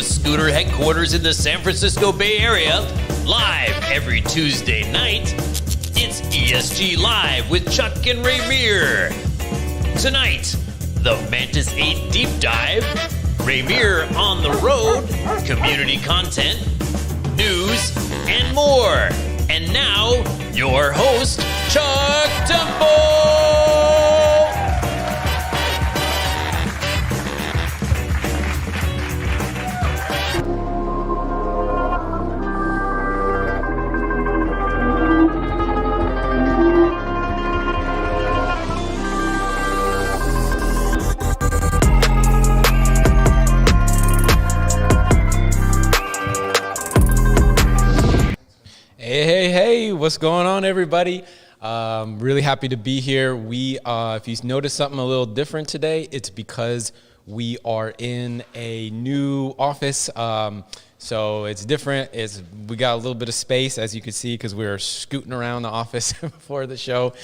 scooter headquarters in the San Francisco Bay Area, live every Tuesday night, it's ESG Live with Chuck and Ramier. Tonight, the Mantis 8 Deep Dive, Ramier on the road, community content, news, and more. And now, your host, Chuck Temple! Hey, what's going on, everybody? Really happy to be here. If you notice something a little different today, it's because we are in a new office. So it's different. We got a little bit of space, as you can see, because we were scooting around the office before the show.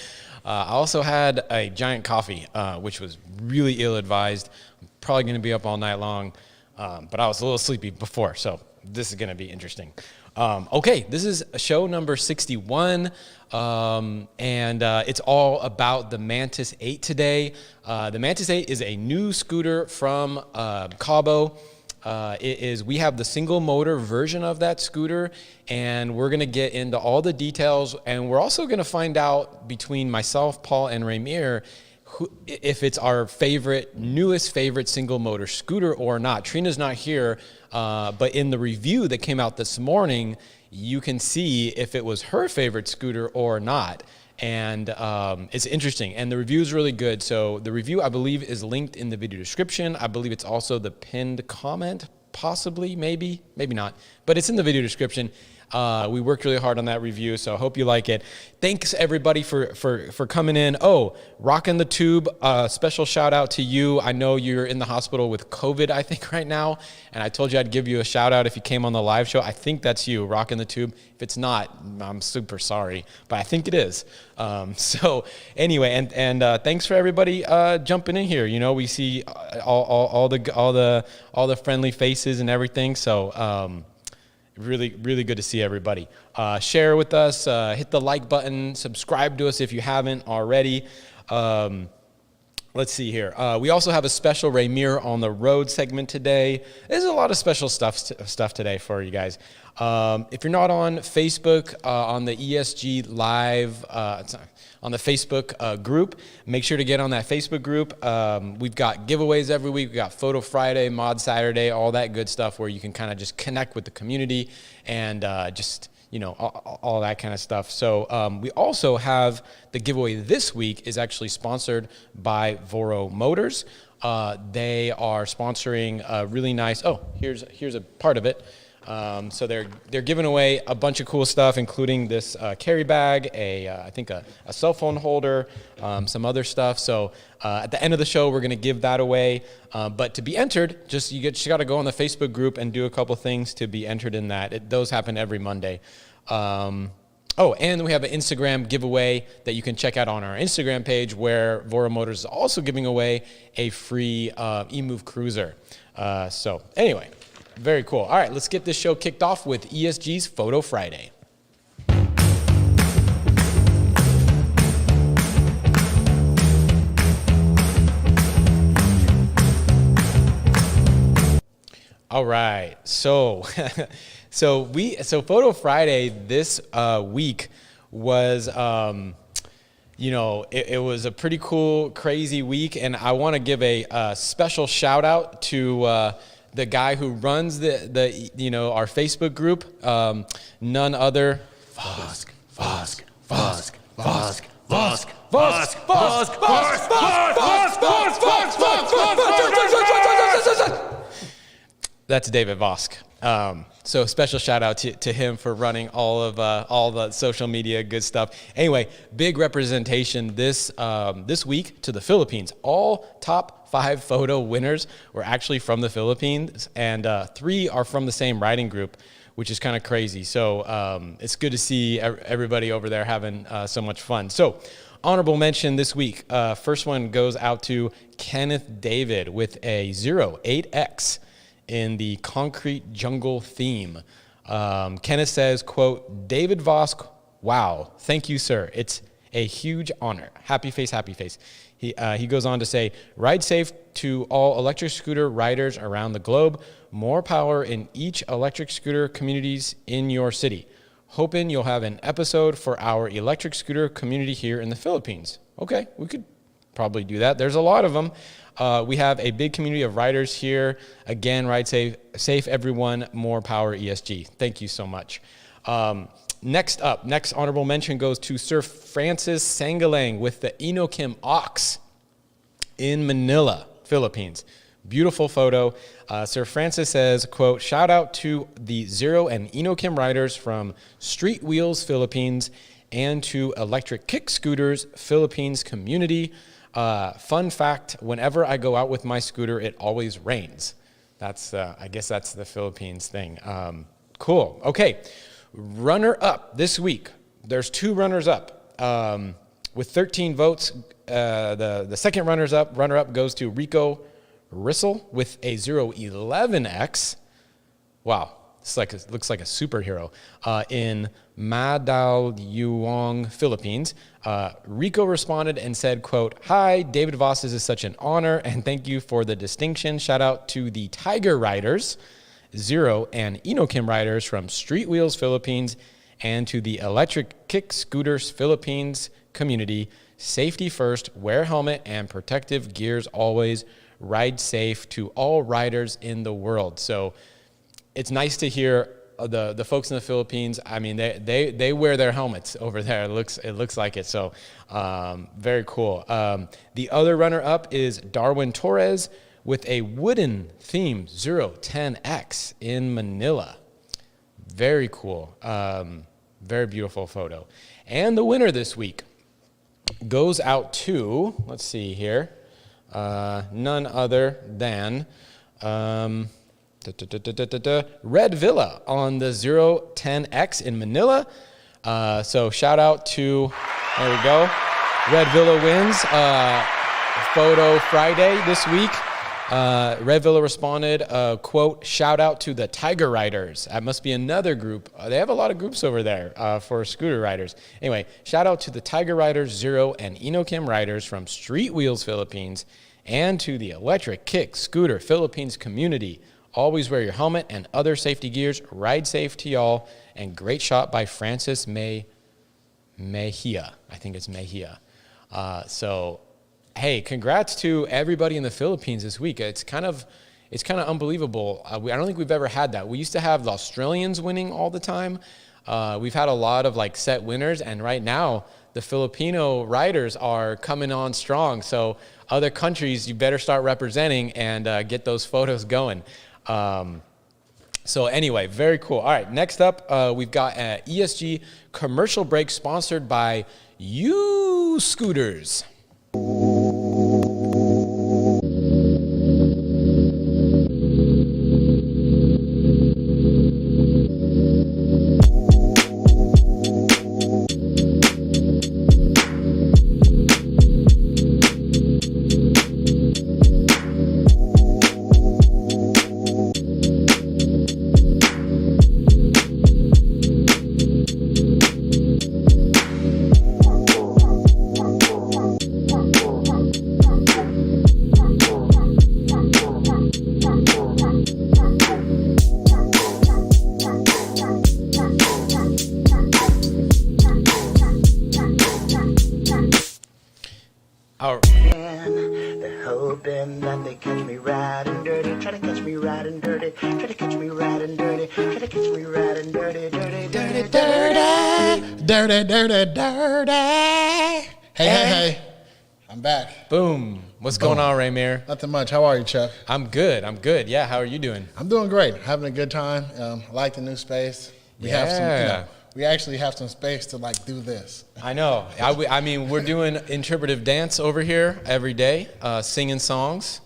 I also had a giant coffee, which was really ill-advised. I'm probably going to be up all night long, but I was a little sleepy before, so this is going to be interesting. Okay, this is show number 61, and it's all about the Mantis 8 today. The Mantis 8 is a new scooter from Kaabo. We have the single motor version of that scooter, and we're going to get into all the details, and we're also going to find out between myself, Paul, and Ramier if it's our newest favorite single motor scooter or not. Trina's not here, but in the review that came out this morning, you can see if it was her favorite scooter or not. And it's interesting, and the review is really good. So the review, I believe, is linked in the video description. I believe it's also the pinned comment, possibly, maybe not, but it's in the video description. We worked really hard on that review, so I hope you like it. Thanks everybody for coming in. Oh, Rockin' the Tube, special shout out to you. I know you're in the hospital with COVID, I think, right now, and I told you I'd give you a shout out if you came on the live show. I think that's you, Rockin' the Tube. If it's not, I'm super sorry, but I think it is. So anyway, and thanks for everybody jumping in here. You know, we see all the friendly faces and everything. So. Really good to see everybody. Share with us, hit the like button, subscribe to us if you haven't already. Let's see here. We also have a special Ramier on the road segment today. There's a lot of special stuff today for you guys. If you're not on Facebook, on the ESG Live, on the Facebook group, make sure to get on that Facebook group. We've got giveaways every week. We've got Photo Friday, Mod Saturday, all that good stuff where you can kind of just connect with the community and just, you know, all that kind of stuff. So we also have the giveaway this week is actually sponsored by Voro Motors. They are sponsoring a really nice, here's a part of it. So they're giving away a bunch of cool stuff, including this carry bag, I think a cell phone holder, some other stuff. So at the end of the show, we're going to give that away. But to be entered, you got to go on the Facebook group and do a couple things to be entered in that. Those happen every Monday. And we have an Instagram giveaway that you can check out on our Instagram page, where Voro Motors is also giving away a free EMOVE cruiser. So anyway. Very cool. All right, let's get this show kicked off with ESG's Photo Friday. All right, so Photo Friday this week was, it was a pretty cool, crazy week, and I want to give a special shout out to the guy who runs our Facebook group, none other. Vosk. That's David Vosk. So special shout out to him for running all the social media good stuff. Anyway, big representation this week to the Philippines. All top 5 photo winners were actually from the Philippines, and 3 are from the same riding group, which is kind of crazy. So it's good to see everybody over there having so much fun. So honorable mention this week. First one goes out to Kenneth David with a 08X in the concrete jungle theme. Kenneth says, quote, David Vosk, wow, thank you, sir. It's a huge honor. Happy face, happy face. He goes on to say, ride safe to all electric scooter riders around the globe. More power in each electric scooter communities in your city. Hoping you'll have an episode for our electric scooter community here in the Philippines. Okay, we could probably do that. There's a lot of them. We have a big community of riders here. Again, ride safe everyone. More power ESG. Thank you so much. Next honorable mention goes to Sir Francis Sangalang with the Inokim Ox in Manila, Philippines. Beautiful photo. Sir Francis says, quote, shout out to the Zero and Inokim riders from Street Wheels Philippines and to Electric Kick Scooters Philippines community. Fun fact, whenever I go out with my scooter, it always rains. That's, I guess that's the Philippines thing. Cool. Okay. Runner up this week. There's 2 runners up. With 13 votes, the second runner up goes to Rico Rissel with a 011X. Wow, looks like a superhero. In Mandaluyong, Philippines. Rico responded and said, quote, hi, David Voss, this is such an honor and thank you for the distinction. Shout out to the Tiger Riders, Zero and Inokim riders from Street Wheels Philippines and to the Electric Kick Scooters Philippines community. Safety first, wear helmet and protective gears always. Ride safe to all riders in the world. So it's nice to hear the folks in the Philippines. I mean, they wear their helmets over there. It looks like it. So very cool. The other runner up is Darwin Torres with a wooden themed 010X in Manila. Very cool. Very beautiful photo. And the winner this week goes out to, let's see here, none other than Red Villa on the 010X in Manila. So shout out to, there we go, Red Villa wins Photo Friday this week. Red Villa responded, quote, shout out to the Tiger Riders. That must be another group. They have a lot of groups over there for scooter riders. Anyway, shout out to the Tiger Riders, Zero and Inokim riders from Street Wheels Philippines and to the Electric Kick Scooter Philippines community. Always wear your helmet and other safety gears. Ride safe to y'all. And great shot by Francis Mejia. I think it's Mejia. So, hey, congrats to everybody in the Philippines this week. It's kind of unbelievable. I don't think we've ever had that. We used to have the Australians winning all the time. We've had a lot of like set winners, and right now the Filipino riders are coming on strong. So other countries, you better start representing and get those photos going. So anyway, very cool. All right, next up, we've got an ESG commercial break sponsored by U Scooters. They're hoping that they catch me riding dirty. Try to catch me riding dirty. Try to catch me riding dirty. Try to catch me riding dirty, dirty, dirty, dirty, dirty, dirty, dirty. Hey. I'm back. Boom. What's going on, Ramier? Nothing much. How are you, Chuck? I'm good. Yeah, how are you doing? I'm doing great. Having a good time. I like the new space. We have some, we actually have some space to like do this. I know. I mean, we're doing interpretive dance over here every day, singing songs,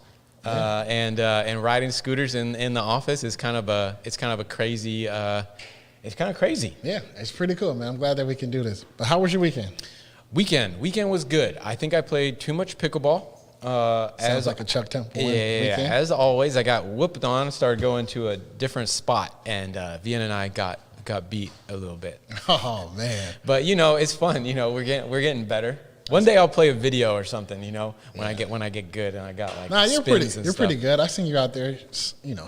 and riding scooters in the office is kind of a crazy. It's kind of crazy. Yeah, it's pretty cool, man. I'm glad that we can do this. But how was your weekend? Weekend was good. I think I played too much pickleball. Sounds like a Chuck Temple weekend. As always, I got whooped on, started going to a different spot, and Vienna and I got beat a little bit. Oh man! But it's fun. We're getting better. One day I'll play a video or something. When I get good and I got like. Nah, you're spins pretty. You're pretty good. I seen you out there.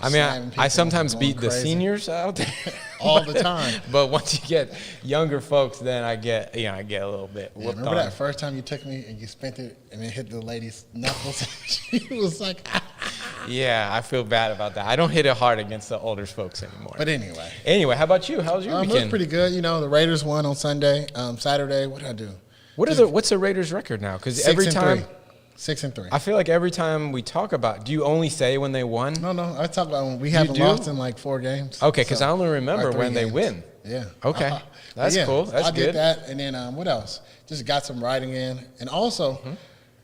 I mean, I sometimes beat the seniors out there all the time. But once you get younger folks, then I get a little bit whooped remember on. that first time you took me and you spent it and it hit the lady's knuckles? She was like. Yeah, I feel bad about that. I don't hit it hard against the older folks anymore. But anyway. Anyway, how about you? How was your weekend? It was pretty good. The Raiders won on Sunday. Saturday, what did I do? What's the Raiders' record now? Because every time 6-3. I feel like every time we talk about, do you only say when they won? No. I talk about when we haven't lost in like 4 games. Okay, because I only remember when they win. Yeah. Okay, that's cool. That's good. I did that, and then what else? Just got some writing in, and also,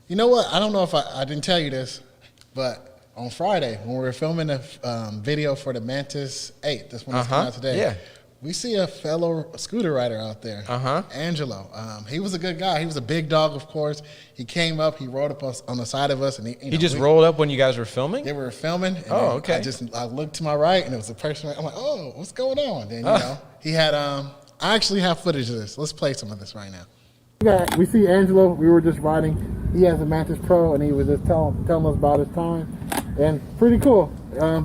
you know what? I don't know if I didn't tell you this, but on Friday when we were filming the video for the Mantis 8, this one that's coming out today. We see a fellow scooter rider out there, Angelo. He was a good guy. He was a big dog, of course. He came up, he rode up on the side of us, and he just rolled up when you guys were filming? They were filming. And okay. I looked to my right, and it was a person. I'm like, oh, what's going on? Then he had. I actually have footage of this. Let's play some of this right now. We see Angelo. We were just riding. He has a Mantis Pro, and he was just telling us about his time, and pretty cool.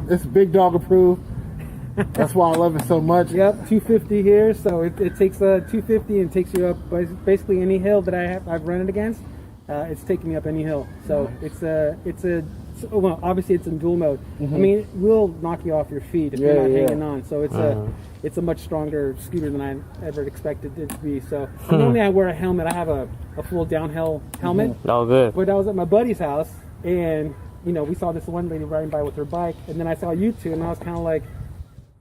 It's big dog approved. That's why I love it so much. Yep, 250 here, so it takes 250 and takes you up basically any hill that I've run it against. It's taking me up any hill, so well, obviously it's in dual mode. I mean, it will knock you off your feet if you're not hanging on. So it's a much stronger scooter than I ever expected it to be. So normally I wear a helmet. I have a full downhill helmet. Oh, good. But I was at my buddy's house, and we saw this one lady riding by with her bike, and then I saw you two, and I was kind of like.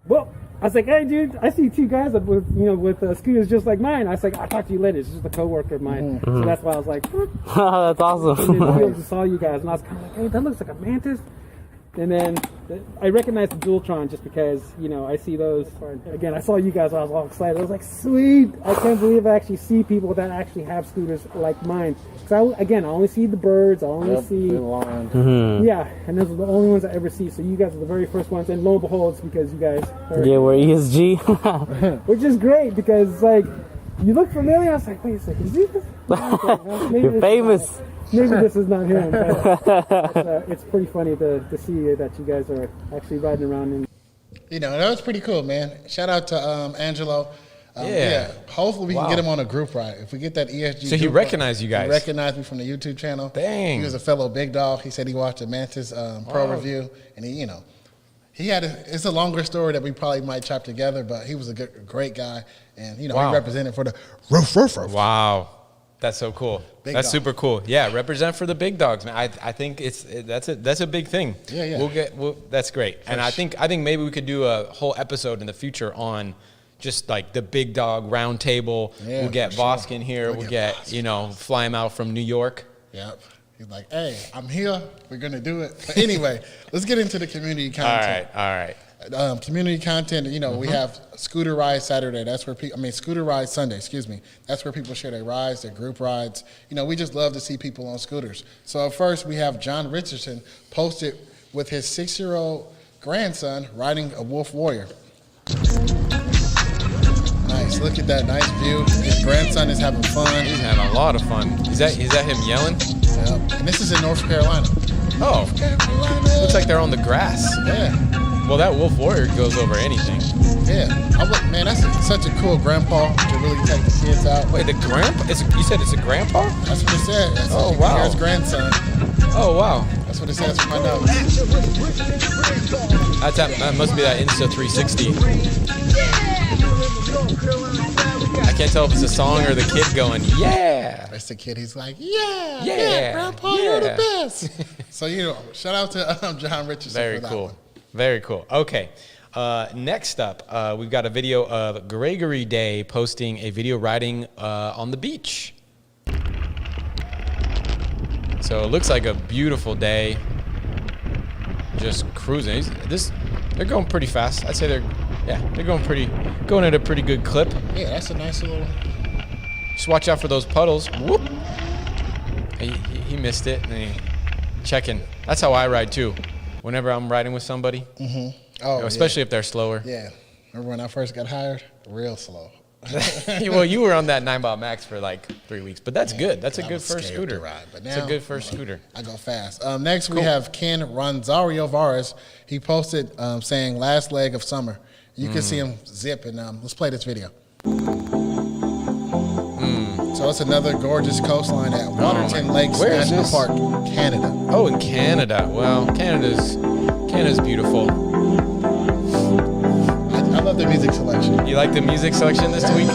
Well, I was like, hey, dude, I see 2 guys with scooters just like mine. I was like, I'll talk to you later. It's just a coworker of mine. So that's why I was like, that's awesome. And then I just saw you guys, and I was kind of like, hey, that looks like a Mantis. And then I recognized the Dualtron just because, I see those. Again, I saw you guys, I was all excited. I was like, sweet. I can't believe I actually see people that actually have scooters like mine. Because, I only see the birds. I only see... Yeah, and those are the only ones I ever see. So you guys are the very first ones. And lo and behold, it's because you guys are... Yeah, we're ESG. Which is great because, you look familiar. I was like, wait a second, is he this? You're famous. Maybe this is not him, but it's pretty funny to see that you guys are actually riding around. That was pretty cool, man. Shout out to Angelo. Hopefully we can get him on a group ride. If we get that ESG. So he recognized you guys. He recognized me from the YouTube channel. Dang. He was a fellow big dog. He said he watched a Mantis Pro review, and he had it's a longer story that we probably might chop together, but he was a great guy, and he represented for the roof. Wow. That's so cool. That's super cool. Yeah, represent for the big dogs, man. I think that's a big thing. Yeah. That's great. And I think maybe we could do a whole episode in the future on just like the big dog round table. Yeah, we'll get Vosk in here. We'll get fly him out from New York. Yep. He's like, hey, I'm here. We're gonna do it. But anyway, let's get into the community content. All right. Community content, we have Scooter Ride Saturday. That's where Scooter Ride Sunday, excuse me. That's where people share their rides, their group rides. We just love to see people on scooters. So first we have John Richardson posted with his 6-year-old grandson riding a Wolf Warrior. Nice, look at that nice view. His grandson is having fun. He's having a lot of fun. Is that him yelling? Yep. And this is in North Carolina. Oh, North Carolina. Looks like they're on the grass. Yeah. Well, that Wolf Warrior goes over anything. Yeah. Man, that's such a cool grandpa to really take the kids out. Wait, the grandpa? You said it's a grandpa? That's what it said. Wow. Here's grandson. Oh, wow. That's what it says for my notes. That must be that Insta 360. I can't tell if it's a song or the kid going, yeah. That's the kid. He's like, yeah, grandpa, you're the best. So, shout out to John Richardson for that one. Very cool. Okay. Next up, we've got a video of Gregory Day posting a video riding on the beach. So it looks like a beautiful day. Just cruising. They're going pretty fast. I'd say they're going at a pretty good clip. Yeah, that's a nice little. Just watch out for those puddles. Whoop. He missed it. And Checking. That's how I ride too. Whenever I'm riding with somebody, Oh, especially if they're slower. Yeah. Remember when I first got hired? Real slow. Well, you were on that 9 Max for like 3 weeks, but that's good. That's a I good was first scared scooter. to ride, but It's a now, good first scooter. I go fast. Next, we have Ken Ronzario Vares. He posted saying last leg of summer. You can see him zip, and let's play this video. So it's another gorgeous coastline at Waterton Lakes Where is National this? Park, Canada. Oh, in Canada. Well, Canada's beautiful. I love the music selection. You like the music selection this week?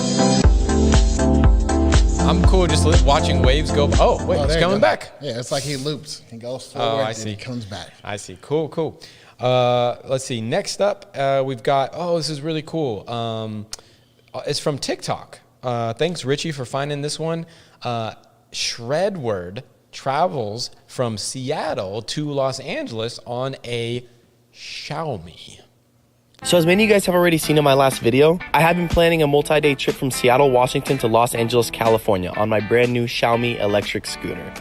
I'm cool just watching waves go. Oh, wait, it's there you coming go. back. Yeah, it's like he loops. He goes forward, I and see. he comes back. I see. Cool. Let's see. Next up, we've got. Oh, this is really cool. It's from TikTok. Thanks, Richie, for finding this one. Shredward travels from Seattle to Los Angeles on a Xiaomi. So as many of you guys have already seen in my last video, I have been planning a multi-day trip from Seattle, Washington to Los Angeles, California on my brand new Xiaomi electric scooter.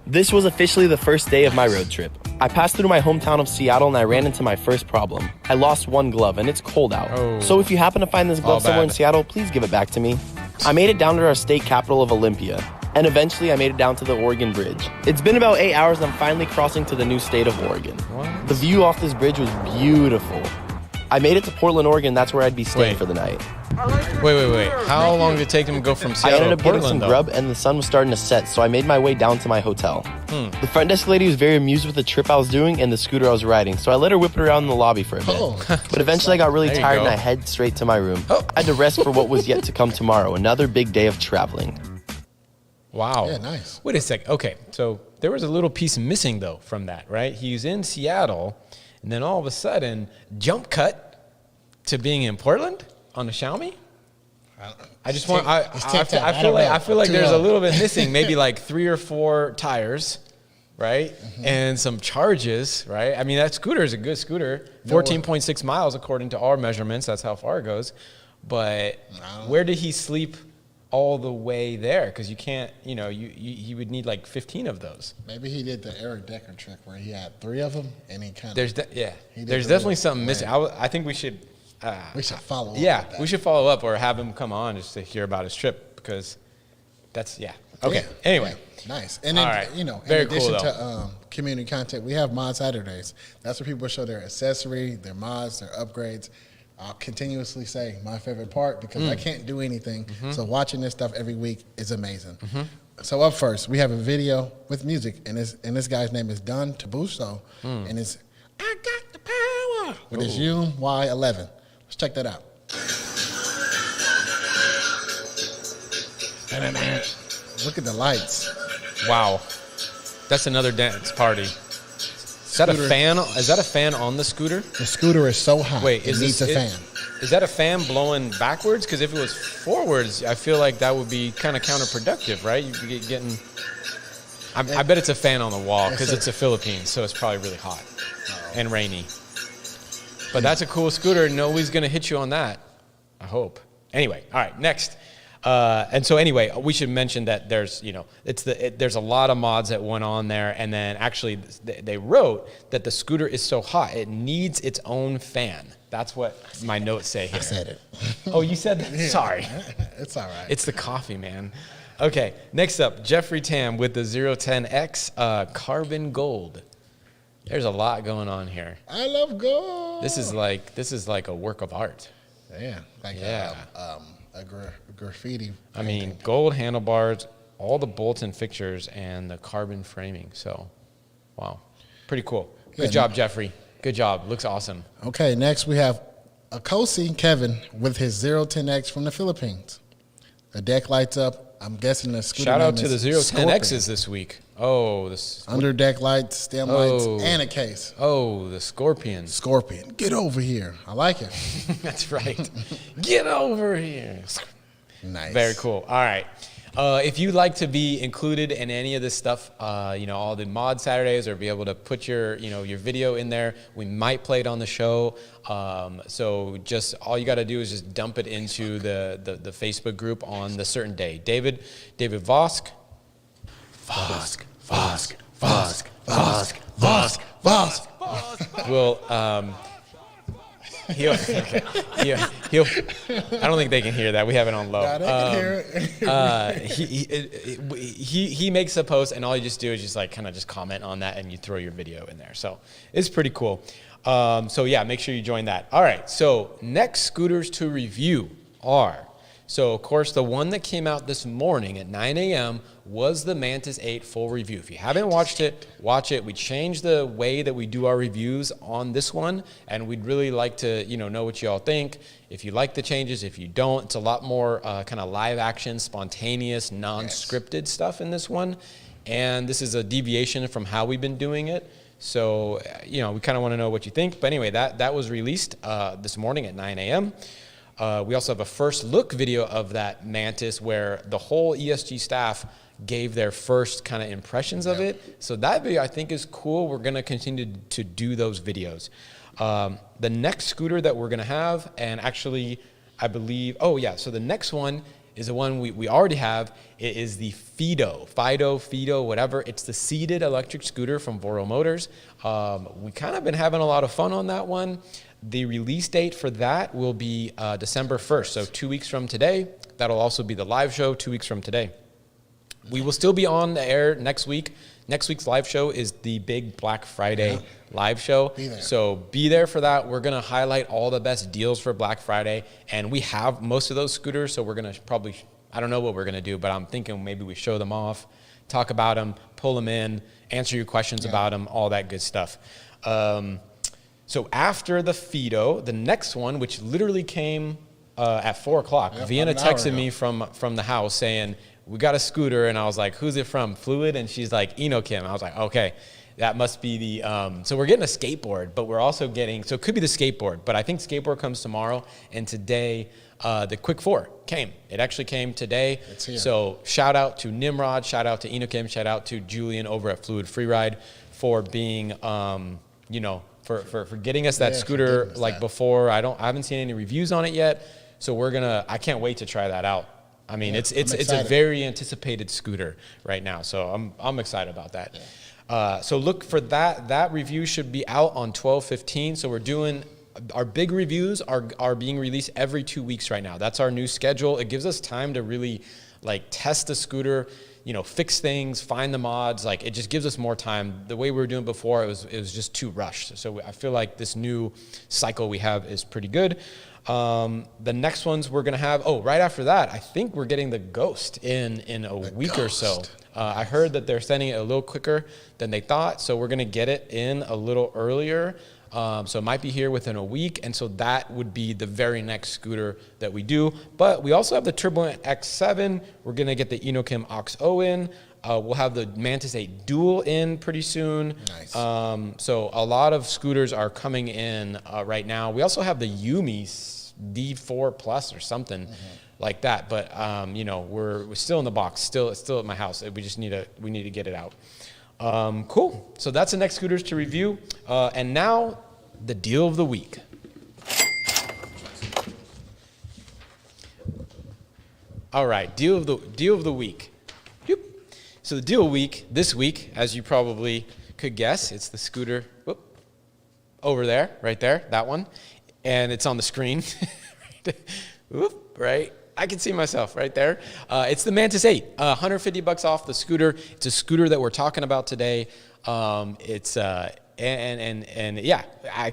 This was officially the first day of my road trip. I passed through my hometown of Seattle and I ran into my first problem. I lost one glove and it's cold out. Oh. So if you happen to find this glove somewhere in bad. Seattle, please give it back to me. I made it down to our state capital of Olympia. And eventually I made it down to the Oregon Bridge. It's been about 8 hours and I'm finally crossing to the new state of Oregon. What? The view off this bridge was beautiful. I made it to Portland, Oregon. That's where I'd be staying Wait. for the night. Wait. How long did it take them to go from I Seattle ended up to getting Portland, some grub and the sun was starting to set, so I made my way down to my hotel. The front desk lady was very amused with the trip I was doing and the scooter I was riding, so I let her whip it around in the lobby for a bit. Oh. But eventually I got really There you tired go. and I head straight to my room. Oh. I had to rest for what was yet to come tomorrow, another big day of traveling. Wow. Yeah, nice. Wait a sec. Okay, so there was a little piece missing, though, from that, right? He was in Seattle, and then all of a sudden, jump cut to being in Portland on a Xiaomi? I just want. I feel like there's a little bit missing. Maybe like 3 or 4 tires, right? And some charges, right? I mean, that scooter is a good scooter. 14.6 miles according to our measurements. That's how far it goes. But where did he sleep all the way there? Because you can't. You would need like 15 of those. Maybe he did the Eric Decker trick where he had 3 of them and he kind of. There's He did there's the definitely little something missing. I think we should. We should follow up. Yeah, with that. we should follow up or have him come on just to hear about his trip because that's Okay. Yeah, Anyway. yeah, nice. And then, All right. in Very cool, addition though. to community content, we have Mod Saturdays. That's where people show their accessory, their mods, their upgrades. I'll continuously say my favorite part because I can't do anything. So watching this stuff every week is amazing. So up first, we have a video with music, and this guy's name is Don Tabuso, and it's I Got the Power with his Yum Y11. Let's check that out. Look at the lights. Wow, that's another dance party. Is that a Scooter. fan? Is that a fan on the scooter? The scooter is so hot. Wait, it needs a fan. Is that a fan blowing backwards? Because if it was forwards, I feel like that would be kind of counterproductive, right? You'd be getting. I bet it's a fan on the wall because it's the Philippines, so it's probably really hot and rainy. But that's a cool scooter. Nobody's gonna hit you on that. I hope. Anyway, all right. Next. And so anyway, we should mention that there's there's a lot of mods that went on there, and then actually they wrote that the scooter is so hot it needs its own fan. That's what my notes say here. I said it. Oh, you said that? Sorry. It's all right. It's the coffee, man. Okay, next up, Jeffrey Tam with the 010X Carbon Gold. There's a lot going on here. I love gold. This is like a work of art. Yeah, like a graffiti. I mean, gold handlebars, all the bolts and fixtures, and the carbon framing. So, wow, pretty cool. Good job, Jeffrey. Good job. Looks awesome. Okay, next we have Akosi Kevin with his 010X from the Philippines. The deck lights up. I'm guessing the scooter Shout out name to the is 010Xs this week. Oh, Under deck lights, stem lights, and a case. Oh, the Scorpions. Scorpion, get over here. I like it. That's right. Get over here. Nice. Very cool. All right. If you'd like to be included in any of this stuff, all the mod Saturdays, or be able to put your video in there, we might play it on the show. So just all you got to do is just dump it into the Facebook group on the certain day. David Vosk. Vosk. Will he'll I don't think they can hear that. We have it on low. Nah, they can hear it. He makes a post, and all you just do is just like kind of just comment on that, and you throw your video in there. So it's pretty cool. So yeah, make sure you join that. All right. So next scooters to review are. So, of course, the one that came out this morning at 9 a.m. was the Mantis 8 full review. If you haven't watched it, watch it. We changed the way that we do our reviews on this one, and we'd really like to, know what you all think. If you like the changes, if you don't, it's a lot more kind of live action, spontaneous, non-scripted stuff in this one. And this is a deviation from how we've been doing it. So, we kind of want to know what you think. But anyway, that was released this morning at 9 a.m. We also have a first look video of that Mantis where the whole ESG staff gave their first kind of impressions of it. So that video I think is cool. We're going to continue to do those videos. The next scooter that we're going to have, and actually I believe, so the next one is the one we already have. It is the Fido, whatever. It's the seated electric scooter from Voro Motors. We kind of been having a lot of fun on that one. The release date for that will be December 1st, so 2 weeks from today. That'll also be the live show 2 weeks from today. We will still be on the air next week. Next week's live show is the big Black Friday live show. So be there for that. We're going to highlight all the best deals for Black Friday, and we have most of those scooters, so we're going to probably, I don't know what we're going to do, but I'm thinking maybe we show them off, talk about them, pull them in, answer your questions about them, all that good stuff. So after the Fido, the next one, which literally came at 4 o'clock, Vienna texted me from the house saying, we got a scooter, and I was like, who's it from? Fluid? And she's like, Enokim. I was like, okay, that must be the, so we're getting a skateboard, but we're also getting, so it could be the skateboard, but I think skateboard comes tomorrow, and today, the Quick 4 came. It actually came today. It's here. So shout out to Nimrod, shout out to Enokim, shout out to Julian over at FluidFreeRide for being, for getting us that scooter before. I haven't seen any reviews on it yet, so I can't wait to try that out. I mean, it's a very anticipated scooter right now, so I'm excited about that. So look for that. That review should be out on 12/15. So we're doing our big reviews are being released every 2 weeks right now. That's our new schedule. It gives us time to really test the scooter, fix things, find the mods. It just gives us more time. The way we were doing before, it was just too rushed. So I feel like this new cycle we have is pretty good. The next ones we're gonna have, right after that, I think we're getting the Ghost in a week or so. I heard that they're sending it a little quicker than they thought, so we're gonna get it in a little earlier. So it might be here within a week, and so that would be the very next scooter that we do. But we also have the Turbo X7. We're gonna get the Enokim Ox-O in. We'll have the Mantis 8 Dual in pretty soon. Nice. So a lot of scooters are coming in right now. We also have the Yumi D4 Plus or something like that. But we're still in the box. It's still at my house. We just need to get it out. Cool. So that's the next scooters to review. And now the deal of the week. All right, deal of the week. So the deal of the week this week, as you probably could guess, it's the scooter over there, right there, that one, and it's on the screen. Right. I can see myself right there. It's the Mantis 8, $150 off the scooter. It's a scooter that we're talking about today. I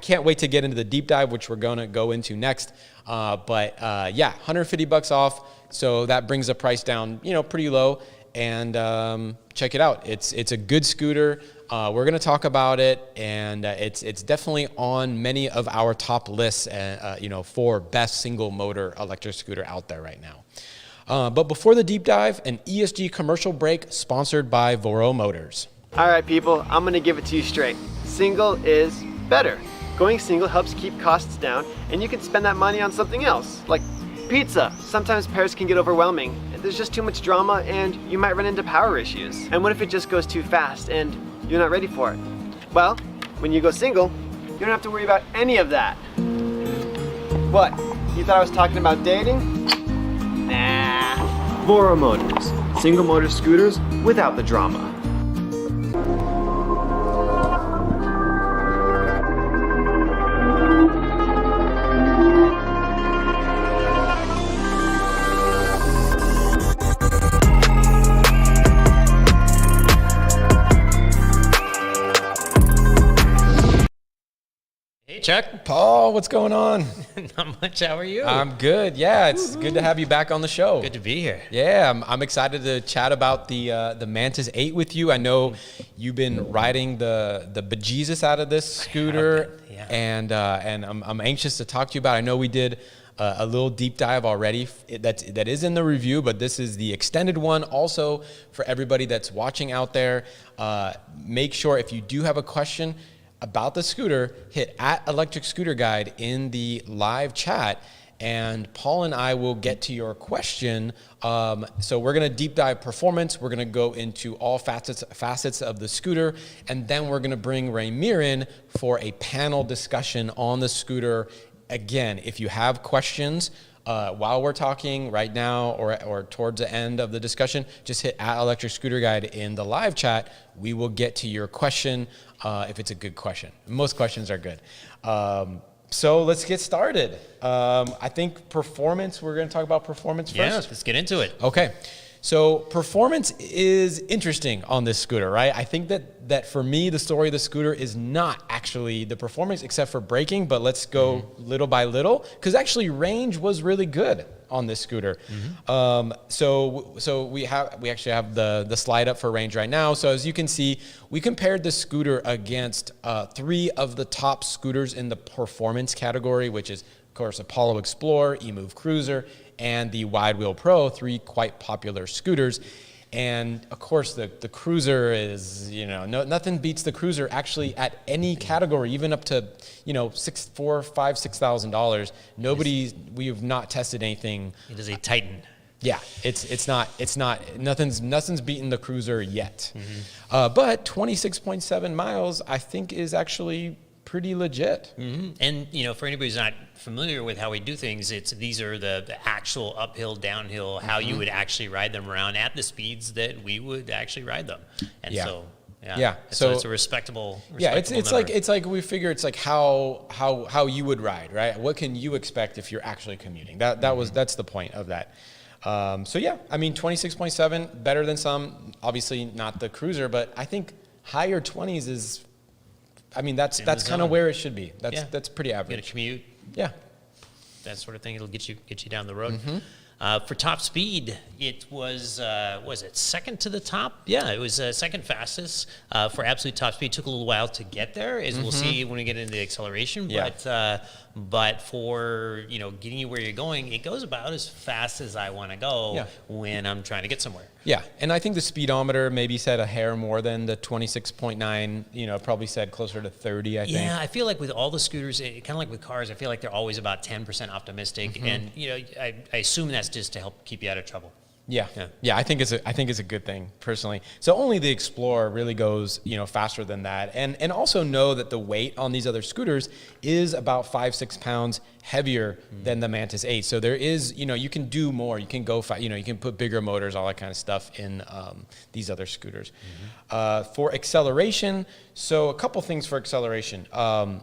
can't wait to get into the deep dive, which we're going to go into next. $150 off. So that brings the price down, pretty low. And check it out. It's a good scooter. We're going to talk about it, and it's definitely on many of our top lists, for best single motor electric scooter out there right now. But before the deep dive, an ESG commercial break sponsored by Voro Motors. All right, people, I'm going to give it to you straight. Single is better. Going single helps keep costs down, and you can spend that money on something else, like pizza. Sometimes pairs can get overwhelming. There's just too much drama, and you might run into power issues. And what if it just goes too fast and you're not ready for it? Well, when you go single, you don't have to worry about any of that. What? You thought I was talking about dating? Nah. Voro Motors. Single motor scooters without the drama. Chuck. Paul, what's going on? Not much. How are you? I'm good. Yeah, it's good to have you back on the show. Good to be here. Yeah, I'm excited to chat about the Mantis 8 with you. I know you've been riding the bejesus out of this scooter, yeah. and I'm anxious to talk to you about it. I know we did a little deep dive already that is in the review, but this is the extended one. Also, for everybody that's watching out there, make sure if you do have a question about the scooter, hit @ElectricScooterGuide in the live chat, and Paul and I will get to your question. So we're going to deep dive performance. We're going to go into all facets of the scooter, and then we're going to bring Ramier in for a panel discussion on the scooter. Again, if you have questions while we're talking right now or towards the end of the discussion, just hit @ElectricScooterGuide in the live chat. We will get to your question if it's a good question. Most questions are good. So let's get started. I think performance, we're going to talk about performance first. Yeah, let's get into it. Okay. So performance is interesting on this scooter, right? I think that for me, the story of the scooter is not actually the performance except for braking, but let's go little by little, because actually range was really good on this scooter. So we actually have the slide up for range right now. So as you can see, we compared the scooter against 3 of the top scooters in the performance category, which is, of course, Apollo Explorer, EMOVE Cruiser, and the Wide Wheel Pro, 3 quite popular scooters. And of course, the Cruiser is, nothing beats the Cruiser actually at any category, even up to, $6,000. We have not tested anything. It is a Titan. Yeah, it's not, nothing's beaten the Cruiser yet. But 26.7 miles, I think, is actually pretty legit. And, for anybody who's not familiar with how we do things, these are the actual uphill, downhill, how you would actually ride them around at the speeds that we would actually ride them. And so it's a respectable it's number. like we figure it's like how you would ride, right? What can you expect if you're actually commuting? That's the point of that. 26.7, better than some, obviously not the Cruiser, but I think higher 20s is, that's kind of where it should be. That's pretty average. Get a commute. Yeah. That sort of thing. It'll get you down the road. For top speed, it was it second to the top? Yeah, it was second fastest for absolute top speed. It took a little while to get there, as we'll see when we get into the acceleration. Yeah. But for getting you where you're going, it goes about as fast as I want to go when I'm trying to get somewhere. Yeah, and I think the speedometer maybe said a hair more than the 26.9. Probably said closer to 30. I think. Yeah, I feel like with all the scooters, kind of like with cars, I feel like they're always about 10% optimistic, and I assume that's just to help keep you out of trouble. Yeah. I think it's a good thing personally. So only the Explorer really goes faster than that, and also know that the weight on these other scooters is about 5-6 pounds heavier than the Mantis 8. So there is you can do more. You can go you can put bigger motors, all that kind of stuff in these other scooters. For acceleration, so a couple things for acceleration. The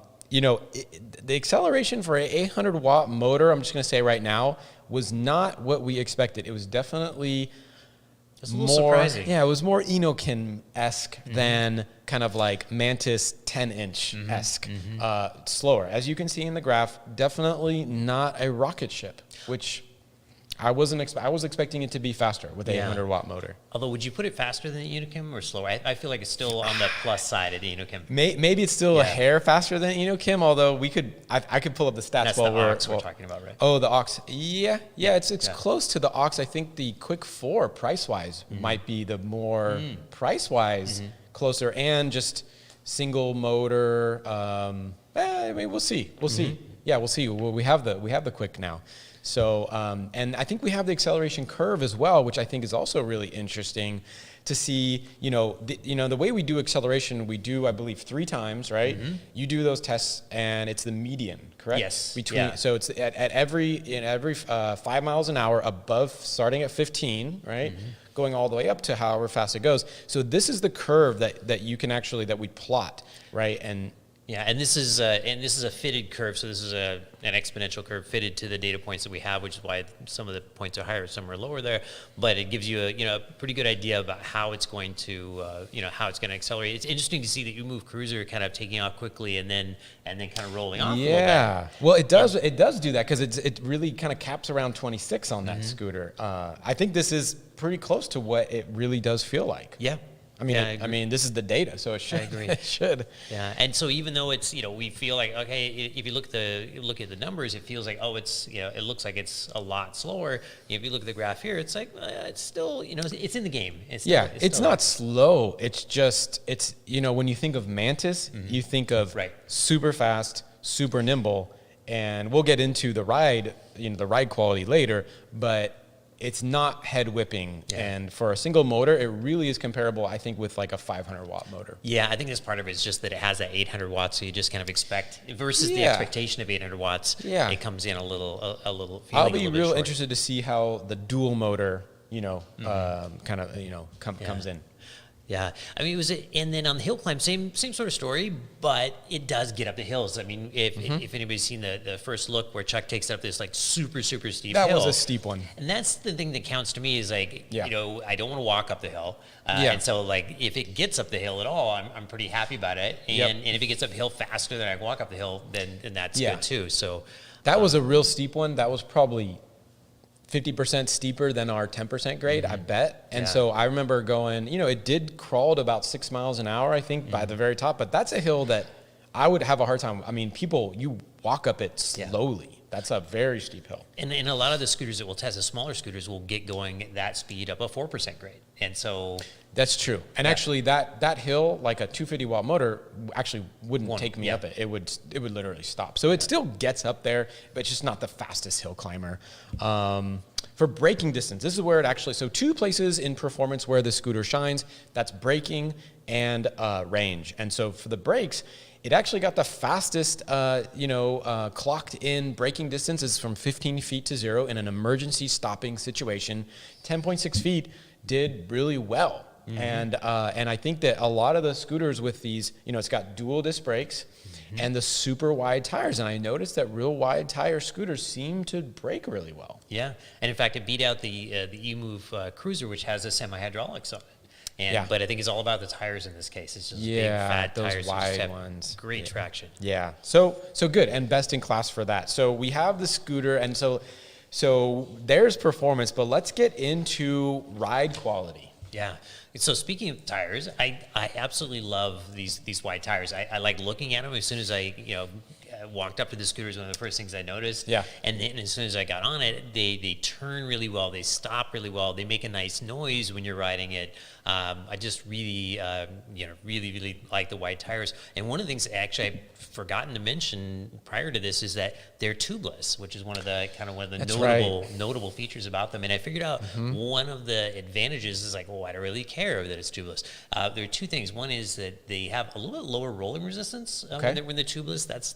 acceleration for an 800-watt motor, I'm just going to say right now, was not what we expected. It was definitely more surprising. Yeah, it was more Inokim-esque than kind of like Mantis 10-inch-esque. Slower. As you can see in the graph, definitely not a rocket ship, which I was expecting it to be faster with an 800-watt motor. Although, would you put it faster than the Inokim or slower? I feel like it's still on the plus side of the Inokim. Maybe it's still a hair faster than Inokim, although I could pull up the stats. That's the Ox we're talking about, right? Oh, the Ox. Yeah, it's close to the Ox. I think the Quick 4 price-wise might be the more price-wise closer, and just single motor. We'll see. Yeah, we'll see. We have the Quick now. So, and I think we have the acceleration curve as well, which I think is also really interesting to see. The way we do acceleration, we do, I believe, 3 times, right? You do those tests, and it's the median, correct? Yes. So it's at every 5 miles an hour above, starting at 15, right? Going all the way up to however fast it goes. So this is the curve that you can actually that we plot, right? And Yeah, and this is a fitted curve, so this is an exponential curve fitted to the data points that we have, which is why some of the points are higher, some are lower there. But it gives you a pretty good idea about how it's going to how it's going to accelerate. It's interesting to see that EMOVE Cruiser kind of taking off quickly and then kind of rolling off. Yeah, well, it does do that because it really kind of caps around 26 on that scooter. I think this is pretty close to what it really does feel like. Yeah. I mean, this is the data, so it should. I agree. It should. Yeah, and so even though it's we feel like okay, if you look at the numbers, it feels like it looks like it's a lot slower. If you look at the graph here, it's like it's still it's in the game. It's not slow. It's just when you think of Mantis, you think of super fast, super nimble, and we'll get into the ride quality later, but it's not head whipping, and for a single motor, it really is comparable, I think, with like a 500 watt motor. Yeah, I think this part of it is just that it has that 800 watts, so you just kind of expect versus the expectation of 800 watts. Yeah, it comes in a little. I'll be real interested to see how the dual motor, comes in. Yeah, I mean and then on the hill climb, same sort of story, but it does get up the hills. I mean, if anybody's seen the first look where Chuck takes it up this like super steep hill. That was a steep one. And that's the thing that counts to me is like, I don't want to walk up the hill. And so like if it gets up the hill at all, I'm pretty happy about it. And if it gets up the hill faster than I can walk up the hill, then that's good too. So that was a real steep one. That was probably 50% steeper than our 10% grade, I bet. And so I remember going, it did crawl to about 6 miles an hour, I think, by the very top. But that's a hill that I would have a hard time. I mean, you walk up it slowly. That's a very steep hill. And a lot of the scooters that we'll test, the smaller scooters, will get going at that speed up a 4% grade. And so that's true. And actually, that hill, like a 250 watt motor, actually wouldn't take me up it. It would literally stop. So it still gets up there, but it's just not the fastest hill climber. For braking distance, this is where it actually, so two places in performance where the scooter shines, that's braking and range. And so for the brakes, it actually got the fastest, clocked in braking distance is from 15 feet to 0 in an emergency stopping situation. 10.6 feet did really well. And I think that a lot of the scooters with these, it's got dual disc brakes and the super wide tires. And I noticed that real wide tire scooters seem to brake really well. Yeah. And in fact, it beat out the EMOVE Cruiser, which has a semi-hydraulics on it. But I think it's all about the tires in this case. It's just big, fat those tires. Wide ones. Great traction. Yeah. So good and best in class for that. So we have the scooter, and so there's performance, but let's get into ride quality. Yeah. So speaking of tires, I absolutely love these wide tires. I like looking at them as soon as I walked up to the scooter is one of the first things I noticed. Yeah. And then as soon as I got on it, they turn really well. They stop really well. They make a nice noise when you're riding it. I just really, really like the wide tires. And one of the things actually I've forgotten to mention prior to this is that they're tubeless, which is one of the notable features about them. And I figured out one of the advantages is like, I don't really care that it's tubeless. There are two things. One is that they have a little bit lower rolling resistance when they're tubeless. That's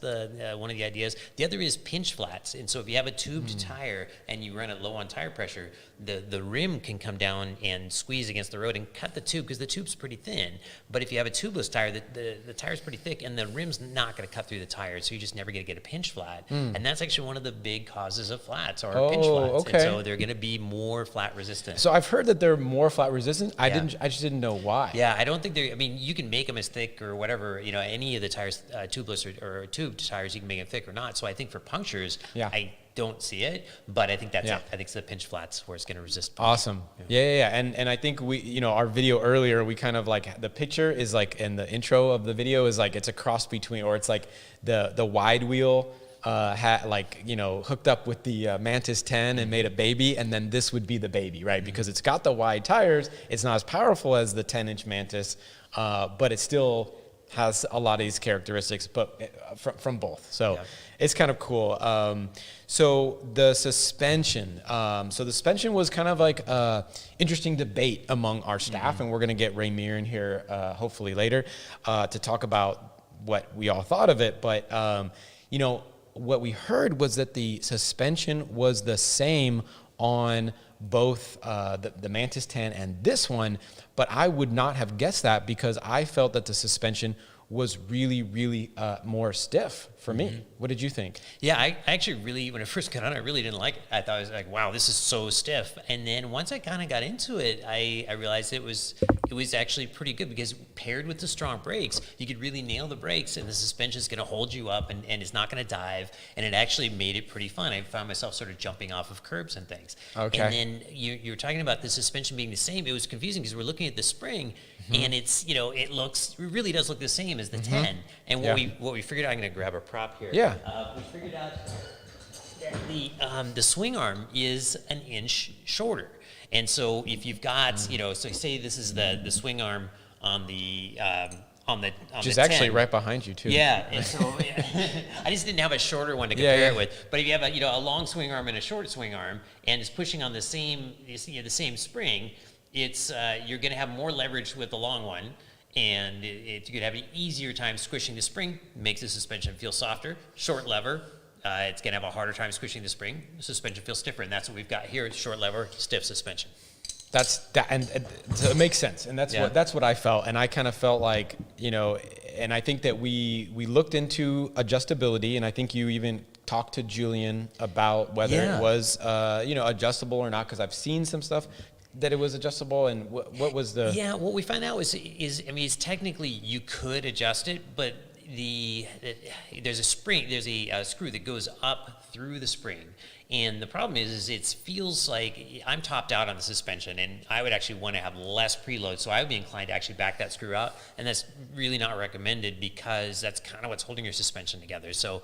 one of the ideas. The other is pinch flats. And so if you have a tubed tire and you run it low on tire pressure, the rim can come down and squeeze against the road and cut the tube because the tube's pretty thin. But if you have a tubeless tire, the tire's pretty thick and the rim's not going to cut through the tire, so you just never going to get a pinch flat. And that's actually one of the big causes of flats are pinch flats. And so they're going to be more flat resistant. So I've heard that they're more flat resistant. I just didn't know why. Yeah, I don't think they're. I mean, you can make them as thick or whatever. Any of the tires, tubeless or tubed tires, you can make them thick or not. So I think for punctures, I don't see it, but I think that's it. I think it's the pinch flats where it's going to resist. Awesome. Yeah. And I think we, our video earlier, we kind of like the picture is like in the intro of the video is like it's a cross between, or it's like the wide wheel hooked up with the Mantis 10 and made a baby, and then this would be the baby, right? Because it's got the wide tires. It's not as powerful as the 10-inch Mantis, but it still has a lot of these characteristics, but from both. So it's kind of cool. So the suspension. So the suspension was kind of like interesting debate among our staff, and we're going to get Ramier in here hopefully later to talk about what we all thought of it. But what we heard was that the suspension was the same on both the Mantis 10 and this one, but I would not have guessed that because I felt that the suspension was really, really more stiff for me. What did you think? Yeah, I actually really, when I first got on, I really didn't like it. I thought it was like, wow, this is so stiff. And then once I kind of got into it, I realized it was actually pretty good, because paired with the strong brakes, you could really nail the brakes, and the suspension is going to hold you up, and it's not going to dive. And it actually made it pretty fun. I found myself sort of jumping off of curbs and things. Okay. And then you were talking about the suspension being the same. It was confusing because we're looking at the spring, and it's, it really does look the same as the 10. And what we figured out, I'm going to grab a prop here. Yeah. We figured out that the swing arm is an inch shorter. And so if you've got, so say this is the swing arm on the Which is 10. actually right behind you too. Yeah, and so I just didn't have a shorter one to compare it with. But if you have a long swing arm and a short swing arm, and it's pushing on the same spring, it's you're going to have more leverage with the long one, and you're going to have an easier time squishing the spring. Makes the suspension feel softer. Short lever, it's going to have a harder time squishing the spring. The suspension feels stiffer, and that's what we've got here: short lever, stiff suspension. That's that, and so it makes sense, and that's what I felt, and I kind of felt like, and I think that we looked into adjustability, and I think you even talked to Julian about whether it was adjustable or not, because I've seen some stuff that it was adjustable, and what was the... Yeah, what we found out is technically you could adjust it, but there's a screw that goes up through the spring. And the problem is it feels like I'm topped out on the suspension, and I would actually want to have less preload, so I would be inclined to actually back that screw out, and that's really not recommended, because that's kind of what's holding your suspension together. So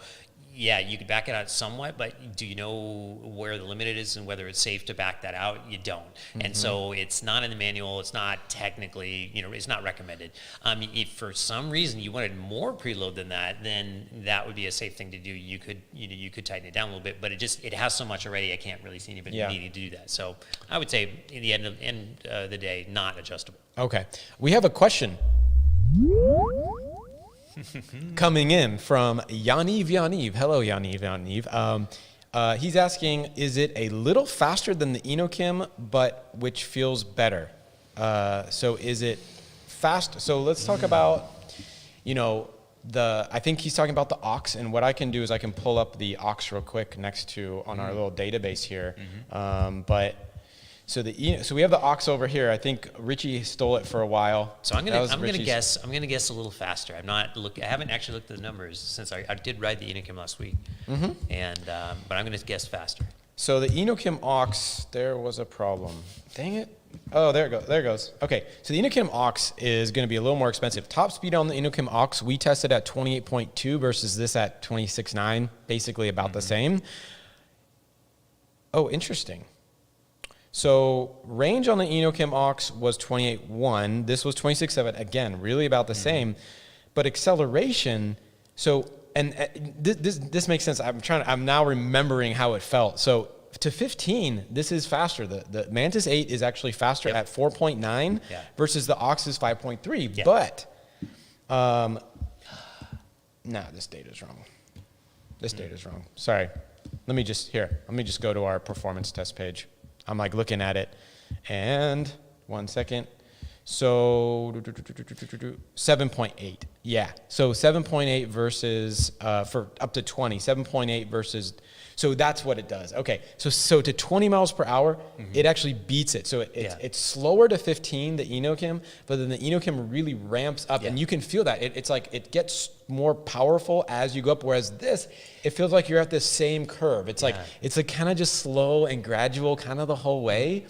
yeah, you could back it out somewhat, but do you know where the limit is and whether it's safe to back that out? You don't. And so it's not in the manual. It's not technically, it's not recommended. If for some reason you wanted more preload than that, then that would be a safe thing to do. You could tighten it down a little bit, but it has so much already, I can't really see anybody needing to do that. So I would say in the end of the day, not adjustable. Okay. We have a question coming in from Yaniv. Hello, Yaniv. He's asking, is it a little faster than the Inokim, but which feels better? So is it fast? So let's talk about, I think he's talking about the aux, and what I can do is I can pull up the aux real quick next to on our little database here. So we have the aux over here. I think Richie stole it for a while. So I'm gonna guess a little faster. I haven't actually looked at the numbers since I did ride the Inokim last week, but I'm gonna guess faster. So the Inokim aux, there was a problem. Dang it. Oh, there it goes. Okay, so the Inokim aux is going to be a little more expensive. Top speed on the Inokim aux, we tested at 28.2 versus this at 26.9, basically about the same. Oh, interesting. So range on the Inokim aux was 28.1. This was 26.7. Again, really about the same. But acceleration, this makes sense. I'm now remembering how it felt. So to 15, this is faster. The Mantis 8 is actually faster at 4.9 versus the aux is 5.3. Yeah. But, this data's wrong. This data's wrong. Sorry. Let me just go to our performance test page. I'm looking at it, and 1 second. So 7.8. Yeah. So 7.8 versus for up to 20. 7.8 versus. So that's what it does. Okay. So to 20 miles per hour, it actually beats it. So it's slower to 15, the Inokim, but then the Inokim really ramps up, and you can feel that. It's like it gets more powerful as you go up. Whereas this, it feels like you're at this same curve. It's like kind of just slow and gradual, kind of the whole way.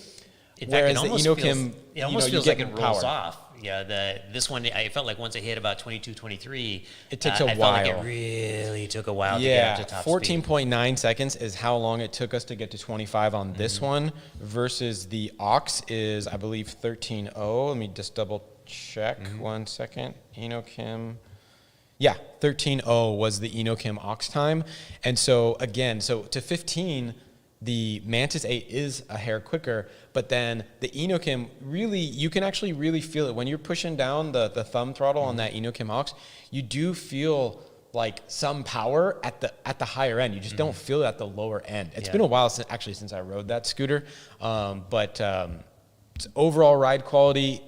In fact, whereas the Inokim, it almost feels like it rolls off. Yeah, this one, I felt like once I hit about 22, 23, it takes a while. I felt like it really took a while to get up to top 14.9 seconds is how long it took us to get to 25 on this one, versus the aux is, I believe, 13.0. Let me just double check 1 second. Inokim. Yeah, 13.0 was the Inokim aux time. And so again, to 15, the Mantis 8 is a hair quicker, but then the Inokim really, you can actually really feel it. When you're pushing down the thumb throttle on that Inokim aux, you do feel like some power at the higher end. You just don't feel it at the lower end. It's been a while since I rode that scooter, but overall ride quality,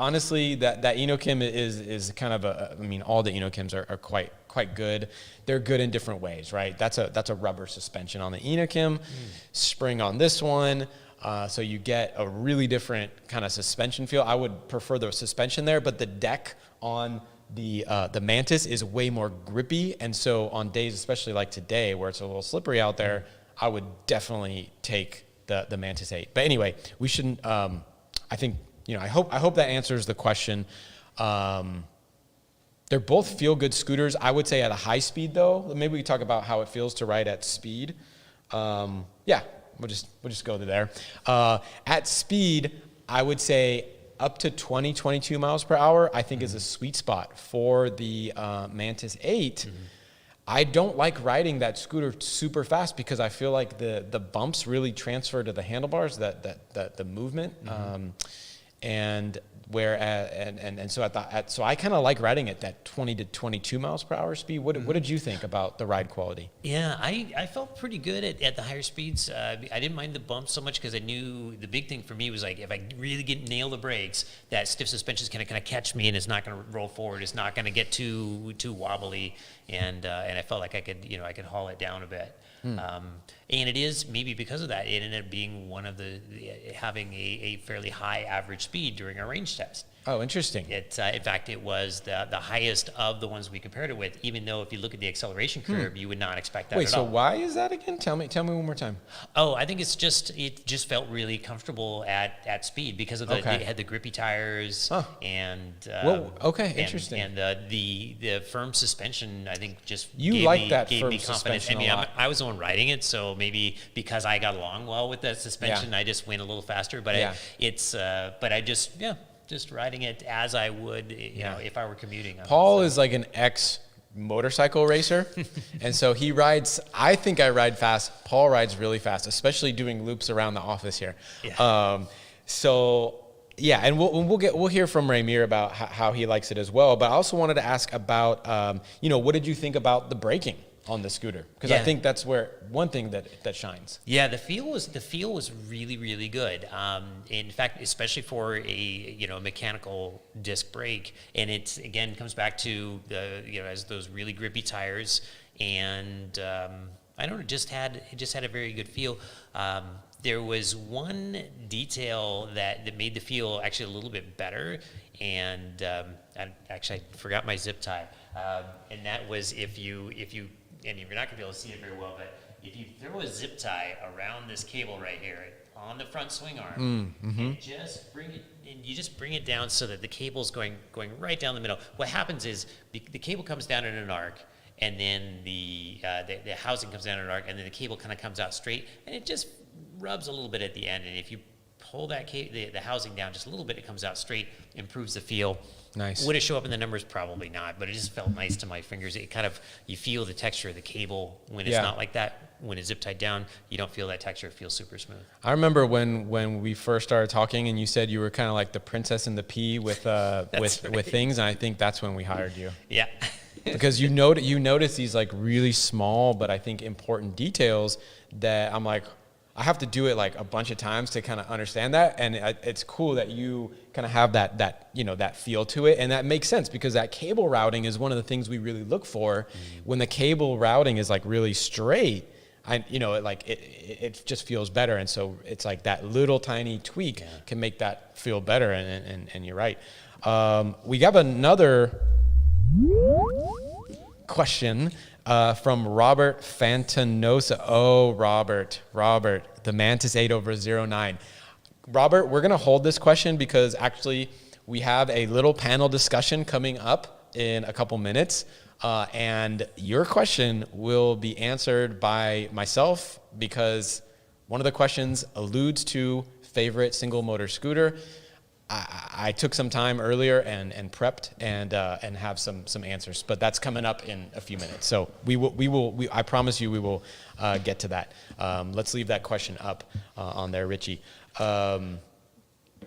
honestly, that Enokim is kind of I mean, all the Enokims are quite good. They're good in different ways, right? That's a rubber suspension on the Enokim, spring on this one. So you get a really different kind of suspension feel. I would prefer the suspension there, but the deck on the Mantis is way more grippy. And so on days, especially like today, where it's a little slippery out there, I would definitely take the Mantis 8. But anyway, we shouldn't, I think, I hope that answers the question. They're both feel-good scooters. I would say at a high speed, though. Maybe we can talk about how it feels to ride at speed. Yeah, we'll just go there. At speed, I would say up to 22 miles per hour, I think is a sweet spot for the Mantis 8. I don't like riding that scooter super fast because I feel like the bumps really transfer to the handlebars, the movement, and so I kind of like riding at that 20 to 22 miles per hour speed. What did you think about the ride quality? Yeah, I felt pretty good at the higher speeds. I didn't mind the bumps so much because I knew the big thing for me was like if I really nail the brakes, that stiff suspension is going to kind of catch me and it's not going to roll forward. It's not going to get too wobbly, and I felt like I could haul it down a bit. And it is maybe because of that, it ended up being one of having a fairly high average speed during our range test. Oh, interesting. In fact, it was the highest of the ones we compared it with, even though if you look at the acceleration curve, you would not expect that Wait, at all. so why is that again? Tell me one more time. Oh, I think it just felt really comfortable at speed because of it had the grippy tires and interesting. And the firm suspension, I think just gave me confidence. I mean, I was the one riding it, so maybe because I got along well with that suspension, I just went a little faster. But just riding it as I would, if I were commuting. Paul is like an ex-motorcycle racer, and so he rides. I think I ride fast. Paul rides really fast, especially doing loops around the office here. Yeah. And we'll hear from Ramier about how he likes it as well. But I also wanted to ask about, what did you think about the braking on the scooter? Because I think that's where one thing that shines. Yeah, the feel was really, really good. In fact, especially for a mechanical disc brake, and it again comes back to as those really grippy tires, and I don't know, it just had a very good feel. There was one detail that made the feel actually a little bit better, and I forgot my zip tie, and that was if you're not gonna be able to see it very well, but if you throw a zip tie around this cable right here on the front swing arm, and you just bring it down so that the cable's going right down the middle. What happens is the cable comes down in an arc, and then the housing comes down in an arc, and then the cable kind of comes out straight, and it just rubs a little bit at the end. And if you pull that the housing down just a little bit, it comes out straight, improves the feel. Nice. Would it show up in the numbers? Probably not, but it just felt nice to my fingers. It kind of, you feel the texture of the cable when it's not like that. When it's zip tied down, you don't feel that texture. It feels super smooth. I remember when we first started talking, and you said you were kind of like the princess and the pea with things, and I think that's when we hired you. Yeah. Because you notice these like really small but I think important details that I'm like, I have to do it like a bunch of times to kind of understand that, and it's cool that you kind of have that feel to it, and that makes sense because that cable routing is one of the things we really look for. When the cable routing is like really straight, it just feels better, and so it's like that little tiny tweak can make that feel better, and you're right. We got another question from Robert Fantanosa. Oh, Robert, the Mantis 8 over 09. Robert, we're going to hold this question because actually we have a little panel discussion coming up in a couple minutes, and your question will be answered by myself because one of the questions alludes to favorite single motor scooter. I took some time earlier and prepped and have some answers, but that's coming up in a few minutes. So I promise you we will get to that. Let's leave that question up on there, Richie.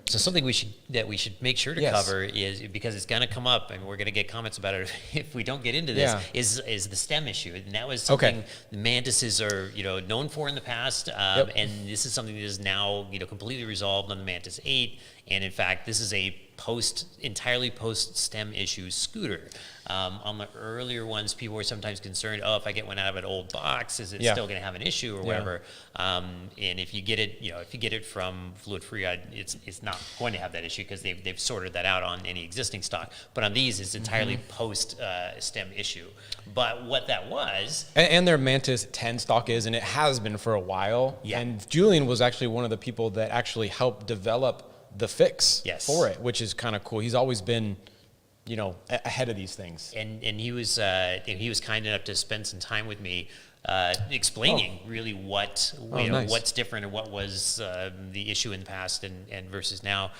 So something we should make sure to cover is, because it's going to come up and we're going to get comments about it if we don't get into this, is the stem issue. And that was something the Mantises are known for in the past, and this is something that is now completely resolved on the Mantis 8. And in fact, this is a entirely post-stem issue scooter. On the earlier ones, people were sometimes concerned, oh, if I get one out of an old box, is it still going to have an issue or whatever? And if you get it from FluidFreeRide, it's not going to have that issue because they've sorted that out on any existing stock. But on these, it's entirely post stem issue. But what that was, and their Mantis 10 stock is, and it has been for a while. Yeah. And Julian was actually one of the people that actually helped develop the fix for it, which is kind of cool. He's always been, ahead of these things. And he was kind enough to spend some time with me explaining really what's different and what was the issue in the past and versus now.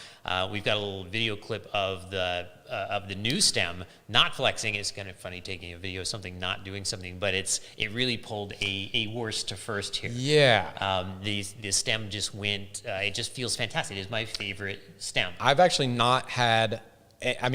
We've got a little video clip of the new stem not flexing. It's kind of funny taking a video of something not doing something, but it really pulled a worst to first here. Yeah. The stem just went. It just feels fantastic. It is my favorite stem. I've actually not had. I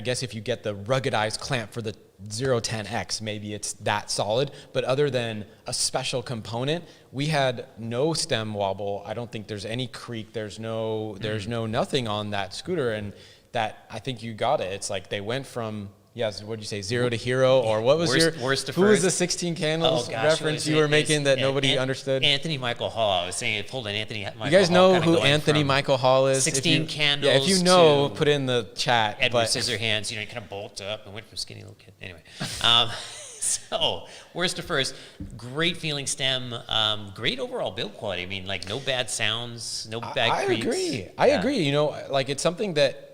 guess if you get the ruggedized clamp for the 010X, maybe it's that solid. But other than a special component, we had no stem wobble. I don't think there's any creak. There's no nothing on that scooter, and that I think you got it. It's like they went from. Yes, what did you say? 0 to hero, or what was worst to who was first? the 16 candles reference you it? were making that nobody understood? Anthony Michael Hall. I was saying it pulled an Anthony Michael Hall. You guys know kinda who going Anthony from Michael Hall is? 16 candles. Yeah, if you know, to put in the chat. Edward but Scissorhands. You kind of bulked up and went from skinny little kid. Anyway. So, worst to first, great feeling stem, great overall build quality. I mean, like no bad sounds, no bad creaks. I agree. It's something that,